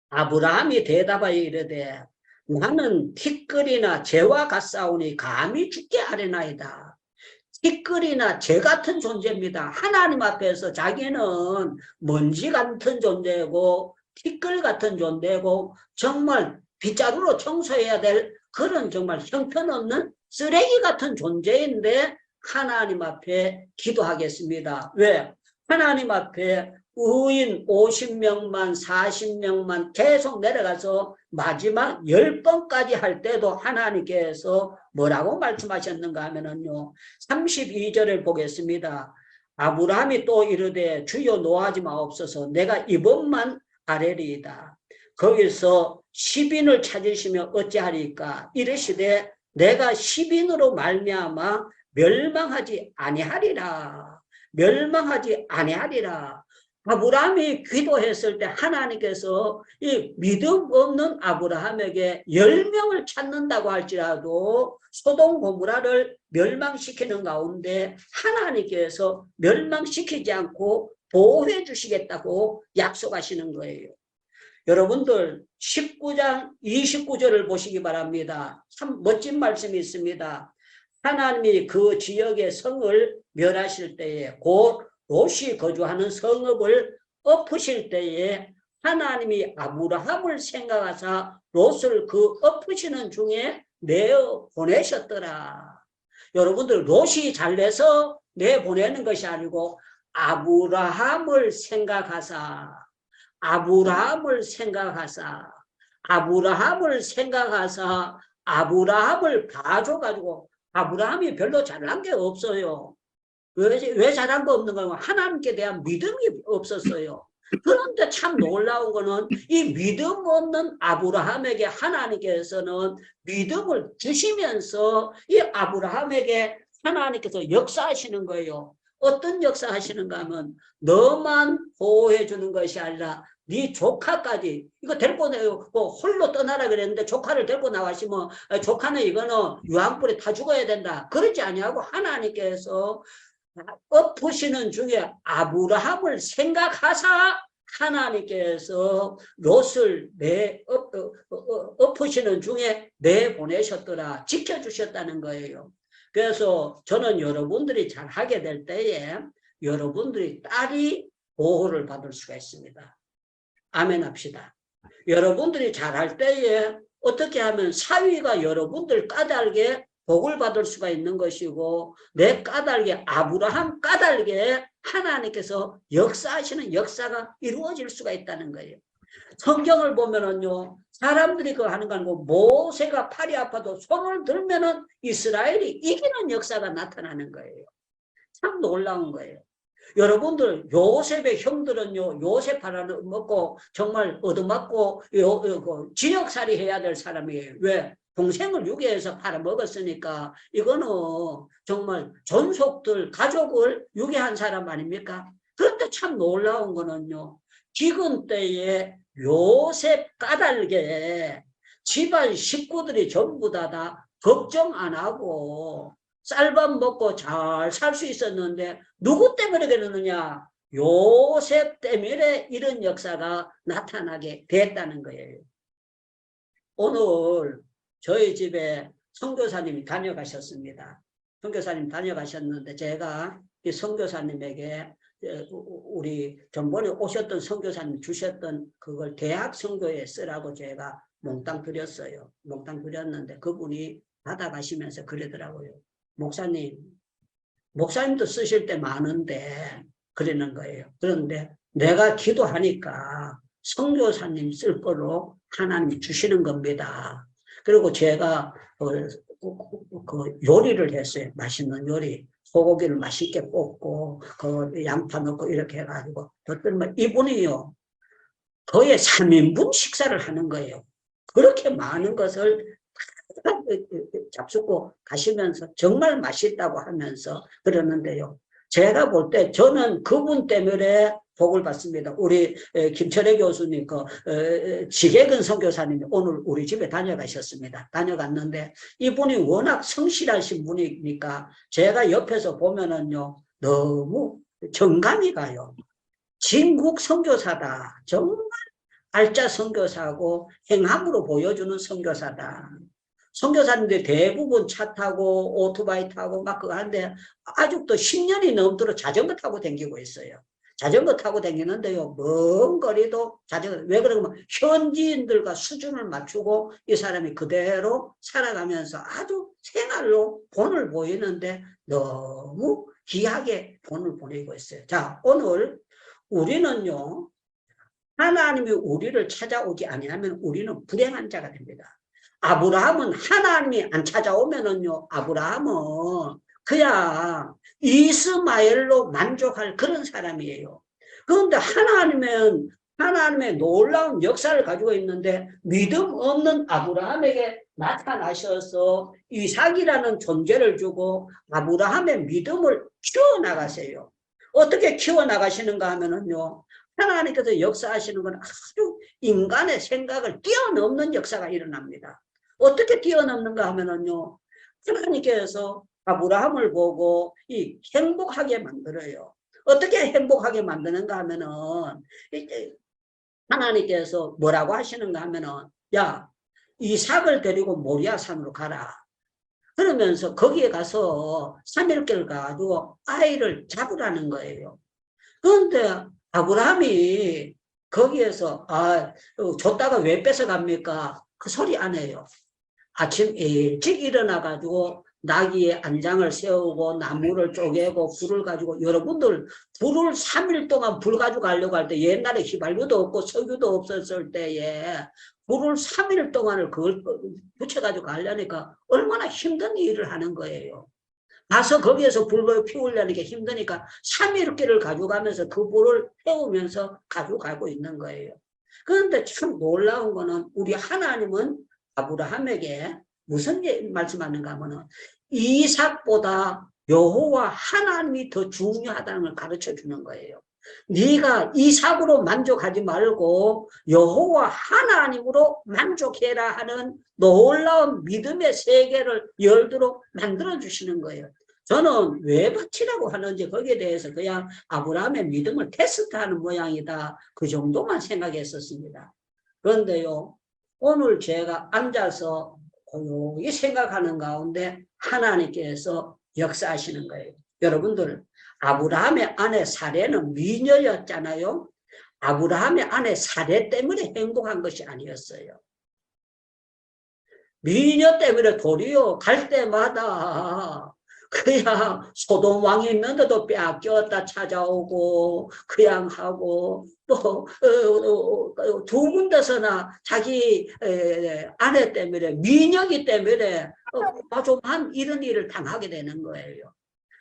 아브라함이 대답하여 이르되 나는 티끌이나 재와 같사오니 감히 죽게 하려나이다. 티끌이나 재 같은 존재입니다. 하나님 앞에서 자기는 먼지 같은 존재고 티끌 같은 존재고 정말 빗자루로 청소해야 될 그런 정말 형편없는 쓰레기 같은 존재인데 하나님 앞에 기도하겠습니다. 왜? 하나님 앞에 의인 50명만 40명만 계속 내려가서 마지막 10번까지 할 때도 하나님께서 뭐라고 말씀하셨는가 하면은요. 32절을 보겠습니다. 아브라함이 또 이르되 주여 노하지 마옵소서 내가 이번만 아뢰리이다. 거기서 10인을 찾으시면 어찌하리까 이르시되 내가 10인으로 말미암아 멸망하지 아니하리라. 멸망하지 아니하리라. 아브라함이 기도했을 때 하나님께서 이 믿음 없는 아브라함에게 10명을 찾는다고 할지라도 소돔 고모라를 멸망시키는 가운데 하나님께서 멸망시키지 않고 보호해 주시겠다고 약속하시는 거예요. 여러분들 19장 29절을 보시기 바랍니다. 참 멋진 말씀이 있습니다. 하나님이 그 지역의 성을 멸하실 때에 곧 롯이 거주하는 성읍을 엎으실 때에 하나님이 아브라함을 생각하사 롯을 그 엎으시는 중에 내어 보내셨더라. 여러분들 롯이 잘돼서 내보내는 것이 아니고 아브라함을 생각하사 아브라함을 생각하사 아브라함을 봐줘가지고 아브라함이 별로 잘난 게 없어요. 왜 잘한 거 없는 거예요? 하나님께 대한 믿음이 없었어요. 그런데 참 놀라운 거는 이 믿음 없는 아브라함에게 하나님께서는 믿음을 주시면서 이 아브라함에게 하나님께서 역사하시는 거예요. 어떤 역사하시는가 하면 너만 보호해 주는 것이 아니라 네 조카까지 이거 데리고 뭐 홀로 떠나라 그랬는데 조카를 데리고 나가시면 조카는 이거는 유황불에 타 죽어야 된다. 그러지 아니하고 하나님께서 엎으시는 중에 아브라함을 생각하사 하나님께서 롯을 엎으시는 중에 내보내셨더라. 지켜주셨다는 거예요. 그래서 저는 여러분들이 잘하게 될 때에 여러분들이 딸이 보호를 받을 수가 있습니다. 아멘 합시다. 여러분들이 잘할 때에 어떻게 하면 사위가 여러분들 까닭에 복을 받을 수가 있는 것이고 내 까닭에 아브라함 까닭에 하나님께서 역사하시는 역사가 이루어질 수가 있다는 거예요. 성경을 보면은요 사람들이 그거 하는 거 아니고 모세가 팔이 아파도 손을 들면은 이스라엘이 이기는 역사가 나타나는 거예요. 참 놀라운 거예요. 여러분들 요셉의 형들은요 요셉 팔아먹고 정말 얻어맞고 지역살이 해야 될 사람이에요. 왜? 동생을 유괴해서 팔아먹었으니까 이거는 정말 존속들 가족을 유괴한 사람 아닙니까? 그런데 참 놀라운 거는요 지금 때에 요셉 까닭에 집안 식구들이 전부 다 걱정 안 하고 쌀밥 먹고 잘 살 수 있었는데 누구 때문에 그러느냐? 요셉 때문에 이런 역사가 나타나게 됐다는 거예요. 오늘 저희 집에 선교사님이 다녀가셨습니다. 선교사님 다녀가셨는데 제가 이 선교사님에게 우리 전번에 오셨던 선교사님 주셨던 그걸 대학 선교에 쓰라고 제가 몽땅 드렸어요. 몽땅 드렸는데 그분이 받아가시면서 그러더라고요. 목사님도 쓰실 때 많은데 그러는 거예요. 그런데 내가 기도하니까 선교사님 쓸 거로 하나님이 주시는 겁니다. 그리고 제가 그 요리를 했어요. 맛있는 요리. 소고기를 맛있게 볶고 그 양파 넣고 이렇게 해가지고 어떤 이분이요 거의 3인분 식사를 하는 거예요. 그렇게 많은 것을 잡수고 가시면서 정말 맛있다고 하면서 그러는데요. 제가 볼 때 저는 그분 때문에 복을 받습니다. 우리 김철애 교수님, 지계근 선교사님이 오늘 우리 집에 다녀가셨습니다. 다녀갔는데 이분이 워낙 성실하신 분이니까 제가 옆에서 보면은요 너무 정감이 가요. 진국 선교사다. 정말 알짜 선교사고 행함으로 보여주는 선교사다. 선교사님들 대부분 차 타고 오토바이 타고 막 그거 하는데 아직도 10년이 넘도록 자전거 타고 다니고 있어요. 자전거 타고 다니는데요. 먼 거리도 자전거. 왜 그러면 현지인들과 수준을 맞추고 이 사람이 그대로 살아가면서 아주 생활로 본을 보이는데 너무 귀하게 본을 보내고 있어요. 자, 오늘 우리는요. 하나님이 우리를 찾아오지 아니하면 우리는 불행한 자가 됩니다. 아브라함은 하나님이 안 찾아오면은요, 아브라함은 그냥 이스마엘로 만족할 그런 사람이에요. 그런데 하나님의 놀라운 역사를 가지고 있는데 믿음 없는 아브라함에게 나타나셔서 이삭이라는 존재를 주고 아브라함의 믿음을 키워나가세요. 어떻게 키워나가시는가 하면은요, 하나님께서 역사하시는 건 아주 인간의 생각을 뛰어넘는 역사가 일어납니다. 어떻게 뛰어넘는가 하면은요, 하나님께서 아브라함을 보고 이 행복하게 만들어요. 어떻게 행복하게 만드는가 하면은, 하나님께서 뭐라고 하시는가 하면은, 야, 이삭을 데리고 모리아산으로 가라. 그러면서 거기에 가서 3일길 가지고 아이를 잡으라는 거예요. 그런데 아브라함이 거기에서 줬다가 왜 뺏어갑니까? 그 소리 안 해요. 아침 일찍 일어나가지고 나귀의 안장을 세우고 나무를 쪼개고 불을 가지고 여러분들 불을 3일 동안 불 가지고 가려고 할 때 옛날에 휘발유도 없고 석유도 없었을 때에 불을 3일 동안을 그걸 붙여가지고 가려니까 얼마나 힘든 일을 하는 거예요. 가서 거기에서 불을 피우려는 게 힘드니까 3일길을 가져가면서 그 불을 태우면서 가져가고 있는 거예요. 그런데 참 놀라운 거는 우리 하나님은 아브라함에게 무슨 말씀하는가 하면은 이삭보다 여호와 하나님이 더 중요하다는 걸 가르쳐 주는 거예요. 네가 이삭으로 만족하지 말고 여호와 하나님으로 만족해라 하는 놀라운 믿음의 세계를 열도록 만들어 주시는 거예요. 저는 왜 바치라고 하는지 거기에 대해서 그냥 아브라함의 믿음을 테스트하는 모양이다. 그 정도만 생각했었습니다. 그런데요, 오늘 제가 앉아서 고요히 생각하는 가운데 하나님께서 역사하시는 거예요. 여러분들, 아브라함의 아내 사레는 미녀였잖아요. 아브라함의 아내 사레 때문에 행복한 것이 아니었어요. 미녀 때문에 도리어 갈 때마다 그냥 소돔 왕이 있는데도 빼앗겼다 찾아오고 그냥 하고 또 두 군데서나 자기 아내 때문에 미녀기 때문에 좀 이런 일을 당하게 되는 거예요.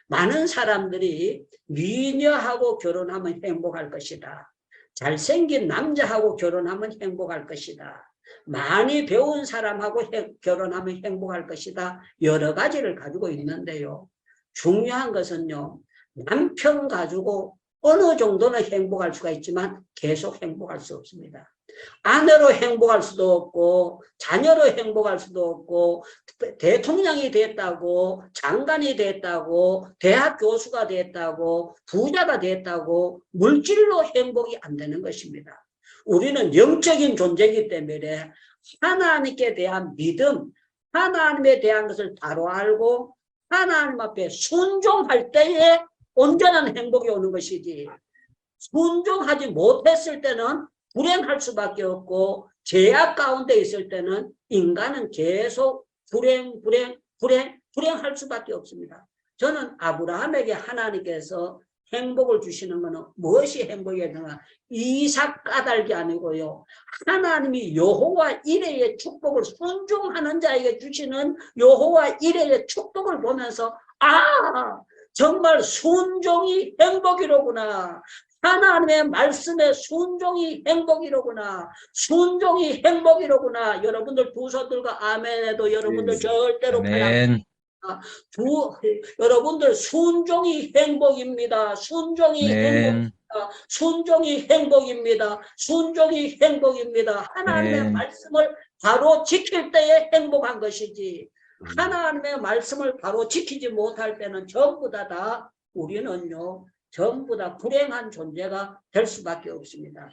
많은 사람들이 미녀하고 결혼하면 행복할 것이다. 잘생긴 남자하고 결혼하면 행복할 것이다. 많이 배운 사람하고 결혼하면 행복할 것이다. 여러 가지를 가지고 있는데요. 중요한 것은요. 남편 가지고 어느 정도는 행복할 수가 있지만 계속 행복할 수 없습니다. 아내로 행복할 수도 없고 자녀로 행복할 수도 없고 대통령이 됐다고 장관이 됐다고 대학 교수가 됐다고 부자가 됐다고 물질로 행복이 안 되는 것입니다. 우리는 영적인 존재이기 때문에 하나님께 대한 믿음, 하나님에 대한 것을 바로 알고 하나님 앞에 순종할 때에 온전한 행복이 오는 것이지 순종하지 못했을 때는 불행할 수밖에 없고 죄악 가운데 있을 때는 인간은 계속 불행할 수밖에 없습니다. 저는 아브라함에게 하나님께서 행복을 주시는 것은 무엇이 행복이었나? 이삭 까닭이 아니고요. 하나님이 여호와 이레의 축복을 순종하는 자에게 주시는 여호와 이레의 축복을 보면서 정말 순종이 행복이로구나. 하나님의 말씀에 순종이 행복이로구나. 순종이 행복이로구나. 여러분들 두 손 들고 아멘해도 여러분들 절대로 아멘. 여러분들 순종이 행복입니다. 순종이 아멘. 순종이 행복입니다. 순종이 행복입니다. 하나님의 아멘. 말씀을 바로 지킬 때에 행복한 것이지, 하나님의 말씀을 바로 지키지 못할 때는 전부 다 우리는요, 전부 다 불행한 존재가 될 수밖에 없습니다.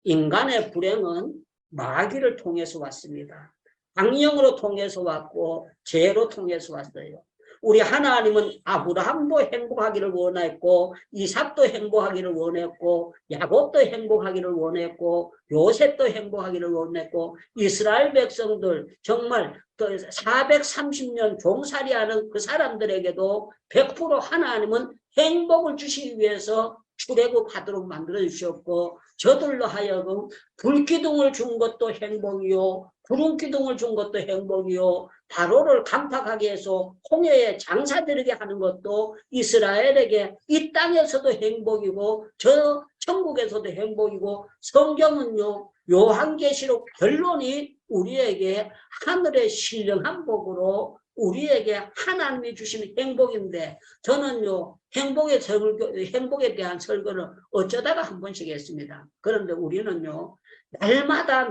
인간의 불행은 마귀를 통해서 왔습니다. 악령으로 통해서 왔고 죄로 통해서 왔어요. 우리 하나님은 아브라함도 행복하기를 원했고, 이삭도 행복하기를 원했고, 야곱도 행복하기를 원했고, 요셉도 행복하기를 원했고, 이스라엘 백성들 정말 430년 종살이하는 그 사람들에게도 100% 하나님은 행복을 주시기 위해서 출애굽하도록 만들어 주셨고, 저들로 하여금 불기둥을 준 것도 행복이요, 구름기둥을 준 것도 행복이요, 바로를 강팍하게 해서 홍해에 장사들게 하는 것도 이스라엘에게 이 땅에서도 행복이고 저 천국에서도 행복이고, 성경은요, 요한계시록 결론이 우리에게 하늘의 신령한 복으로 우리에게 하나님이 주시는 행복인데, 저는요, 행복에 대한 설교를 어쩌다가 한 번씩 했습니다. 그런데 우리는요, 날마다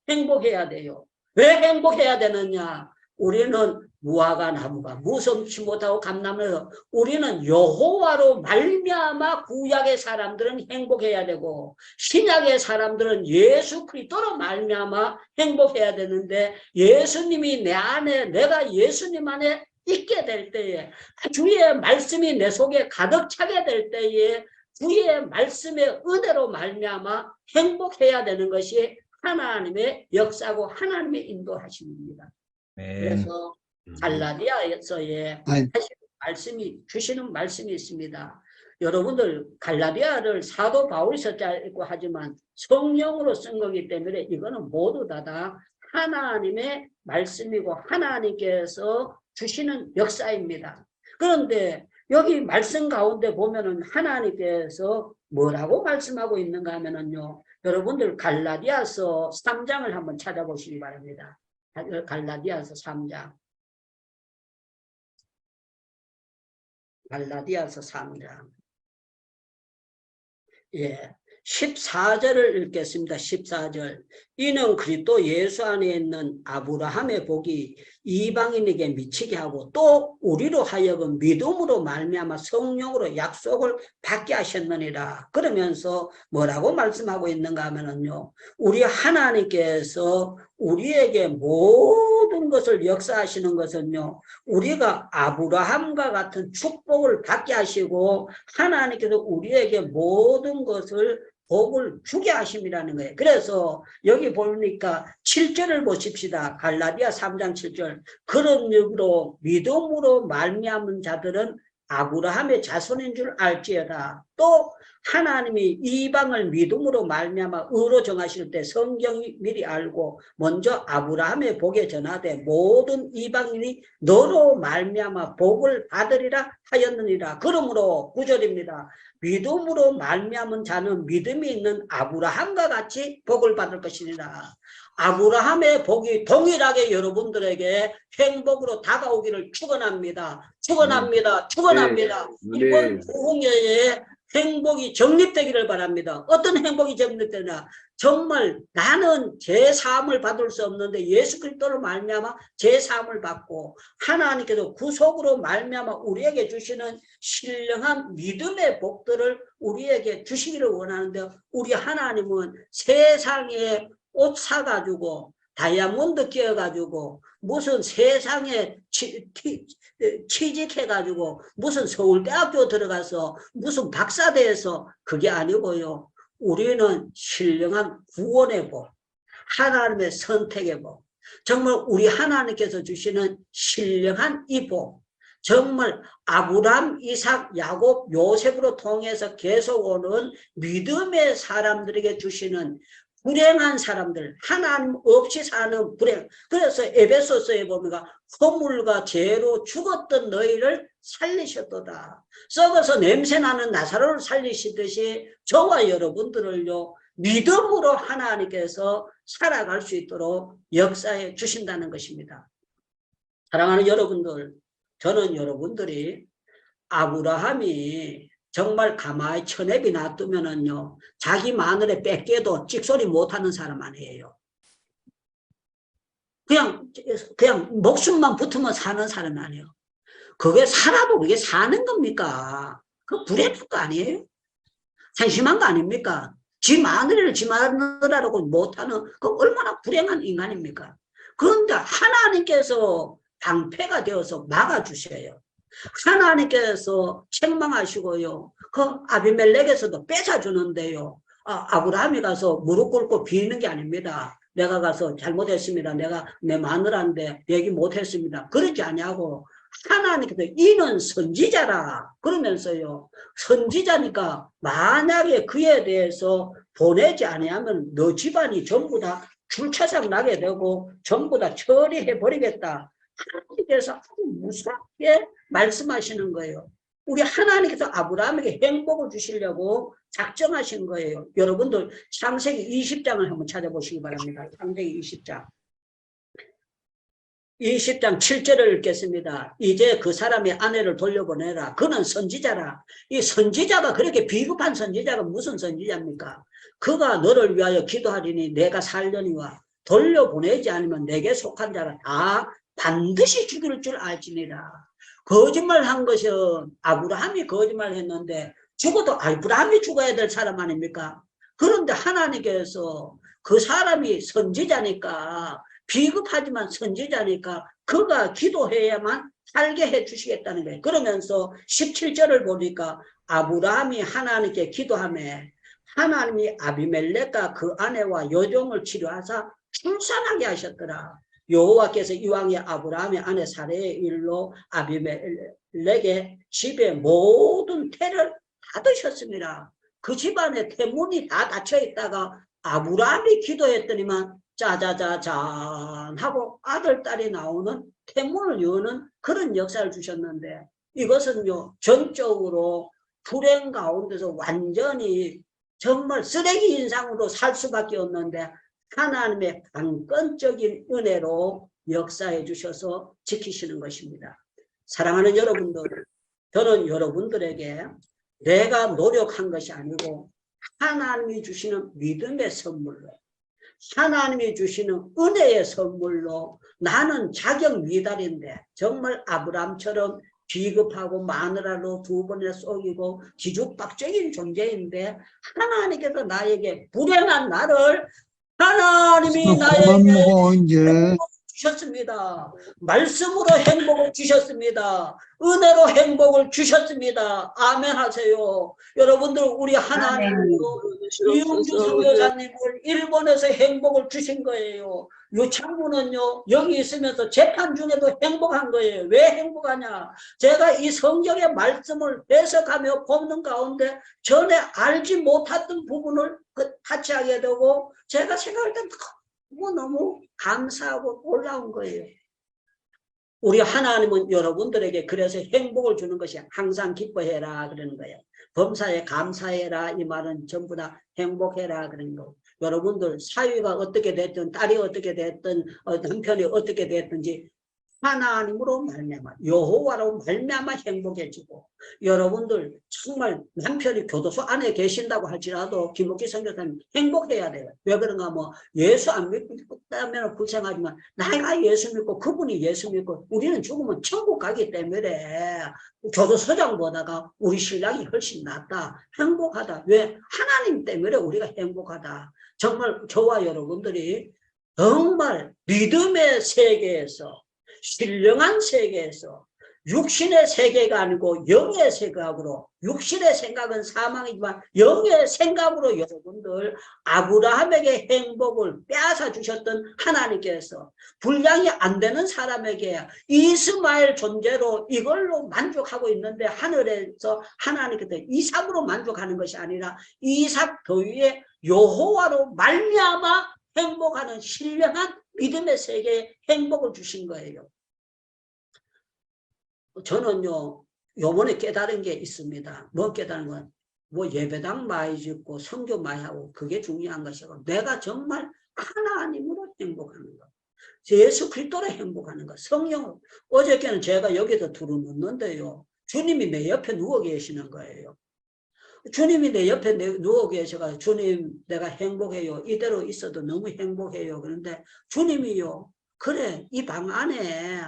행복해야 돼요. 왜 행복해야 되느냐? 우리는 무화과 나무가 무성치 못하고 감나무에서, 우리는 여호와로 말미암아 구약의 사람들은 행복해야 되고, 신약의 사람들은 예수 그리스도로 말미암아 행복해야 되는데, 예수님이 내 안에, 내가 예수님 안에 있게 될 때에, 주의 말씀이 내 속에 가득 차게 될 때에 주의 말씀의 은혜로 말미암아 행복해야 되는 것이 하나님의 역사고 하나님의 인도하심입니다. 그래서 갈라디아서에 말씀이 주시는 말씀이 있습니다. 여러분들 갈라디아를 사도 바울이 썼고 하지만 성령으로 쓴 거기 때문에 이거는 모두 다 하나님의 말씀이고 하나님께서 주시는 역사입니다. 그런데 여기 말씀 가운데 보면은 하나님께서 뭐라고 말씀하고 있는가 하면은요, 여러분들 갈라디아서 3장을 한번 찾아보시기 바랍니다. 갈라디아서 3장. 갈라디아서 3장. 예. 14절을 읽겠습니다. 14절. 이는 그리스도 예수 안에 있는 아브라함의 복이 이방인에게 미치게 하고 또 우리로 하여금 믿음으로 말미암아 성령으로 약속을 받게 하셨느니라. 그러면서 뭐라고 말씀하고 있는가 하면은요, 우리 하나님께서 우리에게 모든 것을 역사하시는 것은요, 우리가 아브라함과 같은 축복을 받게 하시고 하나님께서 우리에게 모든 것을 복을 주게 하심이라는 거예요. 그래서 여기 보니까 7절을 보십시다. 갈라디아 3장 7절. 그런 이유로 믿음으로 말미암은 자들은 아브라함의 자손인 줄 알지어다. 또 하나님이 이방을 믿음으로 말미암아 의로 정하실 때 성경이 미리 알고 먼저 아브라함의 복에 전하되 모든 이방인이 너로 말미암아 복을 받으리라 하였느니라. 그러므로 9절입니다. 믿음으로 말미암은 자는 믿음이 있는 아브라함과 같이 복을 받을 것이니라. 아브라함의 복이 동일하게 여러분들에게 행복으로 다가오기를 축원합니다. 축원합니다. 축원합니다. 이번 부흥회에 행복이 정립되기를 바랍니다. 어떤 행복이 정립되냐? 정말 나는 제사함을 받을 수 없는데 예수 그리스도로 말미암아 제사함을 받고 하나님께서 구속으로 말미암아 우리에게 주시는 신령한 믿음의 복들을 우리에게 주시기를 원하는데, 우리 하나님은 세상에 옷 사가지고 다이아몬드 끼워가지고 무슨 세상에 취직해가지고 무슨 서울대학교 들어가서 무슨 박사대에서 그게 아니고요. 우리는 신령한 구원의 복, 하나님의 선택의 복, 정말 우리 하나님께서 주시는 신령한 이 복, 정말 아브람, 이삭, 야곱, 요셉으로 통해서 계속 오는 믿음의 사람들에게 주시는 불행한 사람들, 하나님 없이 사는 불행. 그래서 에베소서에 보면 허물과 죄로 죽었던 너희를 살리셨도다. 썩어서 냄새나는 나사로를 살리시듯이 저와 여러분들을요, 믿음으로 하나님께서 살아갈 수 있도록 역사해 주신다는 것입니다. 사랑하는 여러분들, 저는 여러분들이 아브라함이 정말 가마에 천앱이 놔두면은요, 자기 마늘에 뺏겨도 찍소리 못하는 사람 아니에요. 그냥 목숨만 붙으면 사는 사람 아니에요. 그게 살아도 그게 사는 겁니까? 그 불행한 거 아니에요? 한심한 거 아닙니까? 지 마늘을 지 마늘하라고 못하는 그 얼마나 불행한 인간입니까? 그런데 하나님께서 방패가 되어서 막아주셔요. 하나님께서 책망하시고요. 그 아비멜렉에서도 뺏어주는데요. 아브라함이 가서 무릎 꿇고 비는 게 아닙니다. 내가 가서 잘못했습니다. 내가 내 마누라인데 얘기 못했습니다. 그러지 않냐고. 하나님께서 이는 선지자라 그러면서요. 선지자니까 만약에 그에 대해서 보내지 아니하면 너 집안이 전부 다 줄차상 나게 되고 전부 다 처리해 버리겠다. 하나님께서 아주 무섭게 말씀하시는 거예요. 우리 하나님께서 아브라함에게 행복을 주시려고 작정하신 거예요. 여러분들 창세기 20장을 한번 찾아보시기 바랍니다. 창세기 20장. 20장 7절을 읽겠습니다. 이제 그 사람의 아내를 돌려보내라. 그는 선지자라. 이 선지자가 그렇게 비겁한 선지자가 무슨 선지자입니까? 그가 너를 위하여 기도하리니 내가 살려니와 돌려보내지 않으면 내게 속한 자라 다 반드시 죽일 줄 알지니라. 거짓말한 것은 아브라함이 거짓말했는데 죽어도 아브라함이 죽어야 될 사람 아닙니까? 그런데 하나님께서 그 사람이 선지자니까 비겁하지만 선지자니까 그가 기도해야만 살게 해주시겠다는 거예요. 그러면서 17절을 보니까 아브라함이 하나님께 기도하며 하나님이 아비멜렉과 그 아내와 여종을 치료하사 출산하게 하셨더라. 여호와께서 이왕에 아브라함의 아내 사레의 일로 아비멜렉의 집에 모든 태를 닫으셨습니다. 그 집안에 태문이 다 닫혀 있다가 아브라함이 기도했더니만 짜자자잔 하고 아들, 딸이 나오는 태문을 여는 그런 역사를 주셨는데 이것은요 전적으로 불행 가운데서 완전히 정말 쓰레기 인상으로 살 수밖에 없는데 하나님의 강건적인 은혜로 역사해 주셔서 지키시는 것입니다. 사랑하는 여러분들, 저는 여러분들에게 내가 노력한 것이 아니고 하나님이 주시는 믿음의 선물로 하나님이 주시는 은혜의 선물로 나는 자격 미달인데 정말 아브라함처럼 비겁하고 마누라로 2번에 속이고 기죽박적인 존재인데 하나님께서 나에게 불행한 나를 하나님이 나에게 주셨습니다. 말씀으로 행복을 주셨습니다. 은혜로 행복을 주셨습니다. 아멘 하세요. 여러분들 우리 하나님도 이용주 선교사님을 일본에서 행복을 주신 거예요. 요 장모는요 여기 있으면서 재판 중에도 행복한 거예요. 왜 행복하냐? 제가 이 성경의 말씀을 해석하며 보는 가운데 전에 알지 못했던 부분을 같이 하게 되고 제가 생각할 때 너무 감사하고 놀라운 거예요. 우리 하나님은 여러분들에게 그래서 행복을 주는 것이 항상 기뻐해라 그러는 거예요. 범사에 감사해라 이 말은 전부 다 행복해라 그러는 거. 여러분들 사위가 어떻게 됐든 딸이 어떻게 됐든 남편이 어떻게 됐든지 하나님으로 말미암아 여호와로 말미암아 행복해지고 여러분들 정말 남편이 교도소 안에 계신다고 할지라도 김옥기 선교사님 행복해야 돼요. 왜 그런가 하면 예수 안 믿다면 불쌍하지만 내가 예수 믿고 그분이 예수 믿고 우리는 죽으면 천국 가기 때문에 교도소장보다가 우리 신랑이 훨씬 낫다. 행복하다. 왜? 하나님 때문에 우리가 행복하다. 정말 저와 여러분들이 정말 믿음의 세계에서 신령한 세계에서 육신의 세계가 아니고 영의 생각으로, 육신의 생각은 사망이지만 영의 생각으로 여러분들 아브라함에게 행복을 빼앗아 주셨던 하나님께서 분량이 안 되는 사람에게 이스마엘 존재로 이걸로 만족하고 있는데, 하늘에서 하나님께서 이삭으로 만족하는 것이 아니라 이삭 더 위에 여호와로 말미암아 행복하는 신령한 믿음의 세계에 행복을 주신 거예요. 저는요, 요번에 깨달은 게 있습니다. 뭐 깨달은 건, 뭐 예배당 많이 짓고 성교 많이 하고 그게 중요한 것이고, 내가 정말 하나님으로 행복하는 것, 예수 그리스도로 행복하는 것, 성령으로. 어저께는 제가 여기서 두루눕는데요, 주님이 내 옆에 누워 계시는 거예요. 주님이 내 옆에 누워 계셔가지고, 주님 내가 행복해요, 이대로 있어도 너무 행복해요. 그런데 주님이요, 그래 이 방 안에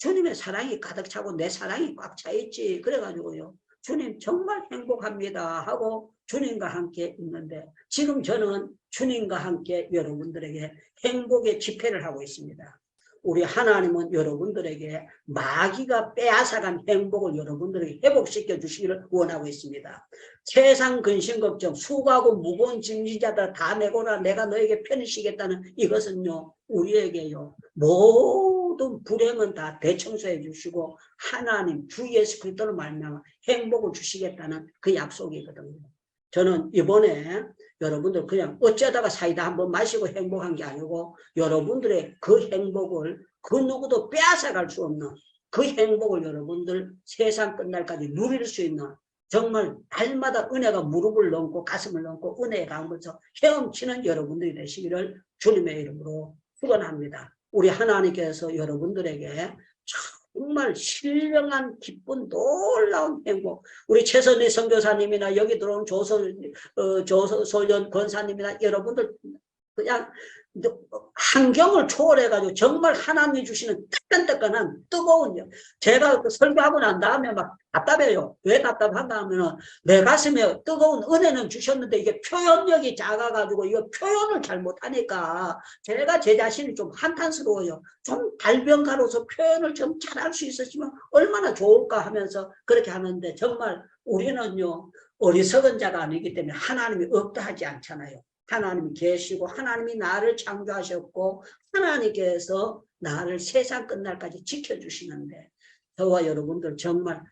주님의 사랑이 가득 차고 내 사랑이 꽉 차 있지. 그래가지고요, 주님 정말 행복합니다 하고 주님과 함께 있는데, 지금 저는 주님과 함께 여러분들에게 행복의 집회를 하고 있습니다. 우리 하나님은 여러분들에게 마귀가 빼앗아간 행복을 여러분들에게 회복시켜 주시기를 원하고 있습니다. 세상 근심 걱정, 수고하고 무거운 짐지자들 다 내거나 내가 너에게 편히 쉬겠다는 이것은요, 우리에게요, 모든 불행은 다 대청소해 주시고 하나님 주 예수 그리스도로 말미암아 행복을 주시겠다는 그 약속이거든요. 저는 이번에 여러분들 그냥 어쩌다가 사이다 한번 마시고 행복한 게 아니고, 여러분들의 그 행복을 그 누구도 빼앗아갈 수 없는 그 행복을 여러분들 세상 끝날까지 누릴 수 있는, 정말 날마다 은혜가 무릎을 넘고 가슴을 넘고 은혜에 가면서 헤엄치는 여러분들이 되시기를 주님의 이름으로 축원합니다. 우리 하나님께서 여러분들에게 정말 신령한 기쁜 놀라운 행복, 우리 최선희 선교사님이나 여기 들어온 조소연 권사님이나 여러분들 그냥 환경을 초월해가지고 정말 하나님이 주시는 따끈따끈한 뜨거운, 제가 그 설교하고 난 다음에 막 답답해요. 왜 답답한가 하면은 내 가슴에 뜨거운 은혜는 주셨는데 이게 표현력이 작아가지고 이거 표현을 잘 못하니까 제가 제 자신이 좀 한탄스러워요. 좀 달변가로서 표현을 좀 잘할 수 있었으면 얼마나 좋을까 하면서 그렇게 하는데, 정말 우리는요, 어리석은 자가 아니기 때문에 하나님이 없다 하지 않잖아요. 하나님이 계시고 하나님이 나를 창조하셨고 하나님께서 나를 세상 끝날까지 지켜주시는데, 저와 여러분들 정말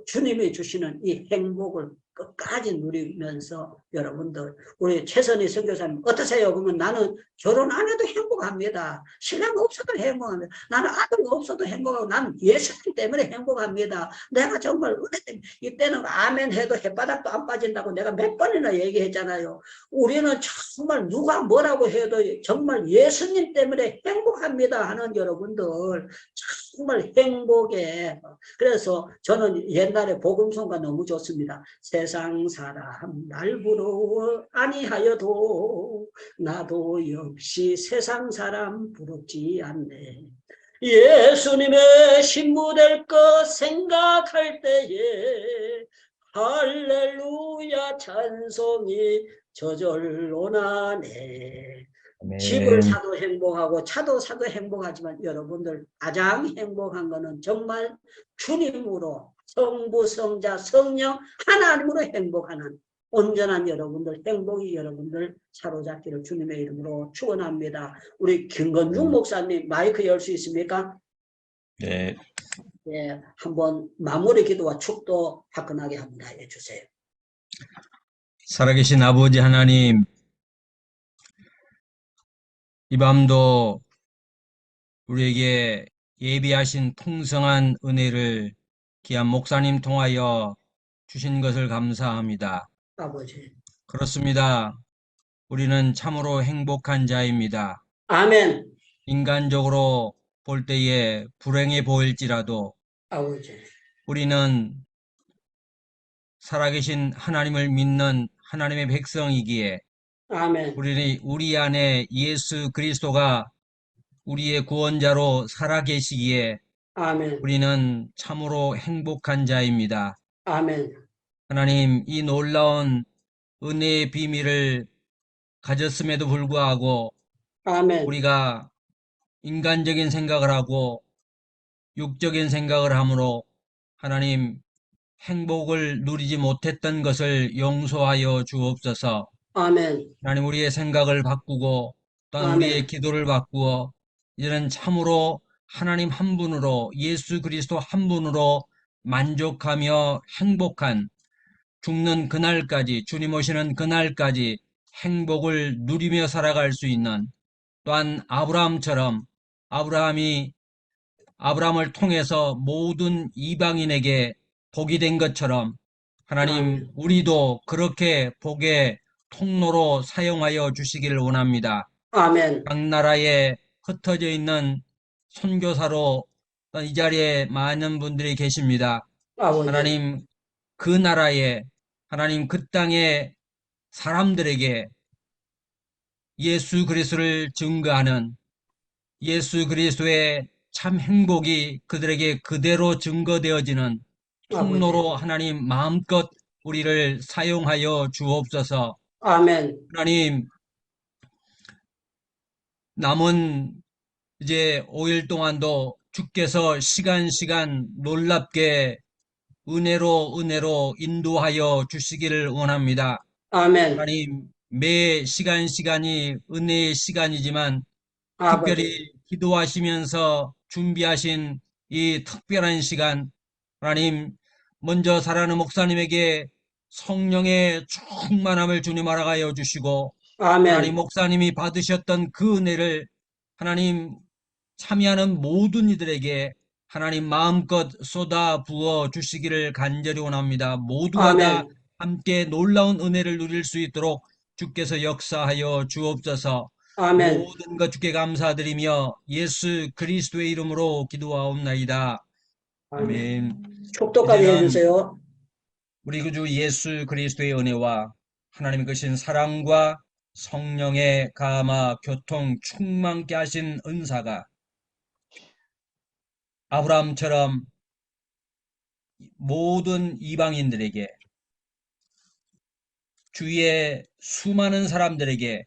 주님이 주시는 이 행복을 끝까지 누리면서, 여러분들 우리 최선희 선교사님 어떠세요? 그러면 나는 결혼 안 해도 행복합니다. 신랑 없어도 행복합니다. 나는 아들 없어도 행복하고 나는 예수님 때문에 행복합니다. 내가 정말 은혜 때문에. 이때는 아멘 해도 햇바닥도 안 빠진다고 내가 몇 번이나 얘기했잖아요. 우리는 정말 누가 뭐라고 해도 정말 예수님 때문에 행복합니다 하는 여러분들, 정말 행복에. 그래서 저는 옛날에 복음송가 너무 좋습니다. 세상 사람 날 부러워 아니하여도 나도 역시 세상 사람 부럽지 않네. 예수님의 신부될 것 생각할 때에 할렐루야 찬송이 저절로 나네. 집을 사도 행복하고 차도 사도 행복하지만 여러분들 가장 행복한 거는 정말 주님으로, 성부 성자 성령 하나님으로 행복하는 온전한 여러분들, 행복이 여러분들 사로잡기를 주님의 이름으로 축원합니다. 우리 김건중 목사님 마이크 열 수 있습니까? 네. 네, 한번 마무리 기도와 축도 화끈하게 한번 해주세요. 살아계신 아버지 하나님, 이 밤도 우리에게 예비하신 풍성한 은혜를 귀한 목사님 통하여 주신 것을 감사합니다. 아버지. 그렇습니다. 우리는 참으로 행복한 자입니다. 아멘. 인간적으로 볼 때에 불행해 보일지라도 아버지. 우리는 살아계신 하나님을 믿는 하나님의 백성이기에, 아멘. 우리 안에 예수 그리스도가 우리의 구원자로 살아계시기에 아멘. 우리는 참으로 행복한 자입니다. 아멘. 하나님, 이 놀라운 은혜의 비밀을 가졌음에도 불구하고 아멘. 우리가 인간적인 생각을 하고 육적인 생각을 함으로 하나님 행복을 누리지 못했던 것을 용서하여 주옵소서. 아멘. 하나님 우리의 생각을 바꾸고 또한 우리의 아멘. 기도를 바꾸어 이제는 참으로 하나님 한 분으로 예수 그리스도 한 분으로 만족하며 행복한 죽는 그날까지 주님 오시는 그날까지 행복을 누리며 살아갈 수 있는 또한 아브라함처럼 아브라함을 통해서 모든 이방인에게 복이 된 것처럼 하나님 아멘. 우리도 그렇게 복의 통로로 사용하여 주시기를 원합니다. 아멘. 각 나라에 흩어져 있는 선교사로 이 자리에 많은 분들이 계십니다. 아버지. 하나님 그 나라에 하나님 그 땅의 사람들에게 예수 그리스도를 증거하는 예수 그리스도의 참 행복이 그들에게 그대로 증거되어지는 통로로 하나님 마음껏 우리를 사용하여 주옵소서. 아멘. 하나님 남은 이제 5일 동안도 주께서 시간 놀랍게 은혜로 인도하여 주시기를 원합니다. 아멘. 하나님 매 시간이 은혜의 시간이지만 아버지. 특별히 기도하시면서 준비하신 이 특별한 시간 하나님 먼저 사랑하는 목사님에게 성령의 충만함을 주님 허락하여 주시고 하나님 아멘. 목사님이 받으셨던 그 은혜를 하나님 참여하는 모든 이들에게 하나님 마음껏 쏟아 부어 주시기를 간절히 원합니다. 모두가 다 아멘. 함께 놀라운 은혜를 누릴 수 있도록 주께서 역사하여 주옵소서. 아멘. 모든 것 주께 감사드리며 예수 그리스도의 이름으로 기도하옵나이다. 아멘. 축도까지 이제는 해주세요. 우리 구주 예수 그리스도의 은혜와 하나님의 크신 사랑과 성령의 감화 교통 충만케 하신 은사가 아브라함처럼 모든 이방인들에게 주위의 수많은 사람들에게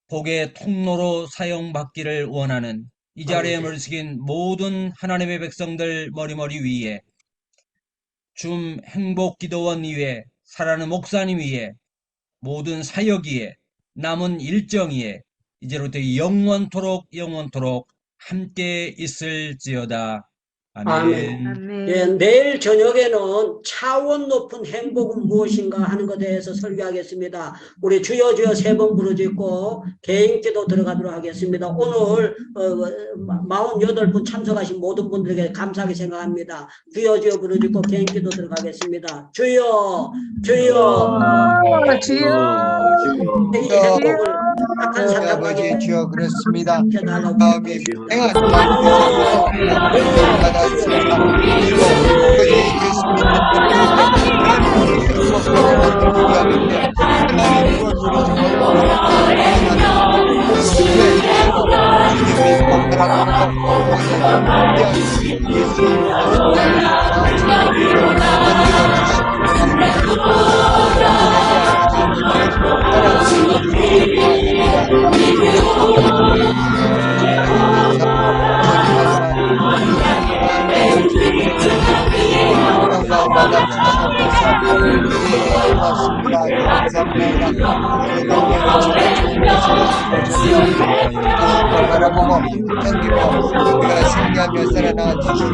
복의 통로로 사용받기를 원하는 이 자리에 모이신 모든 하나님의 백성들 머리머리 위에 줌 행복기도원 위에 사랑하는 목사님 위에 모든 사역 위에 남은 일정 위에 이제로부터 영원토록 함께 있을지어다. 아멘. 예, 내일 저녁에는 차원 높은 행복은 무엇인가 하는 것에 대해서 설교하겠습니다. 우리 주여 주여 세 번 부르짖고 개인기도 들어가도록 하겠습니다. 오늘 48분 참석하신 모든 분들에게 감사하게 생각합니다. 주여 주여 부르짖고 개인기도 들어가겠습니다. 주여 주여 이 행복을 착한 사람에게 주여 그렇습니다. 달라고 마음이 행한 마음에서 받아주시옵소서. 그리고 그것이 예수 믿는 하나님을 행복하게 만들기 위함인데 하나님 무엇을 주님이 꼭 바라보고 예수님을 바라보고 섬기고 우리가 승리하며 살아나갈 수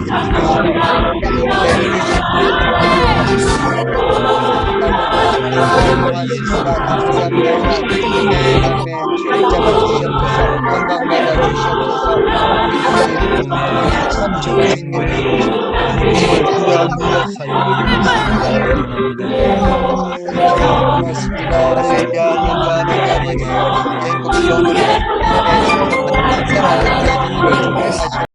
고맙습니다.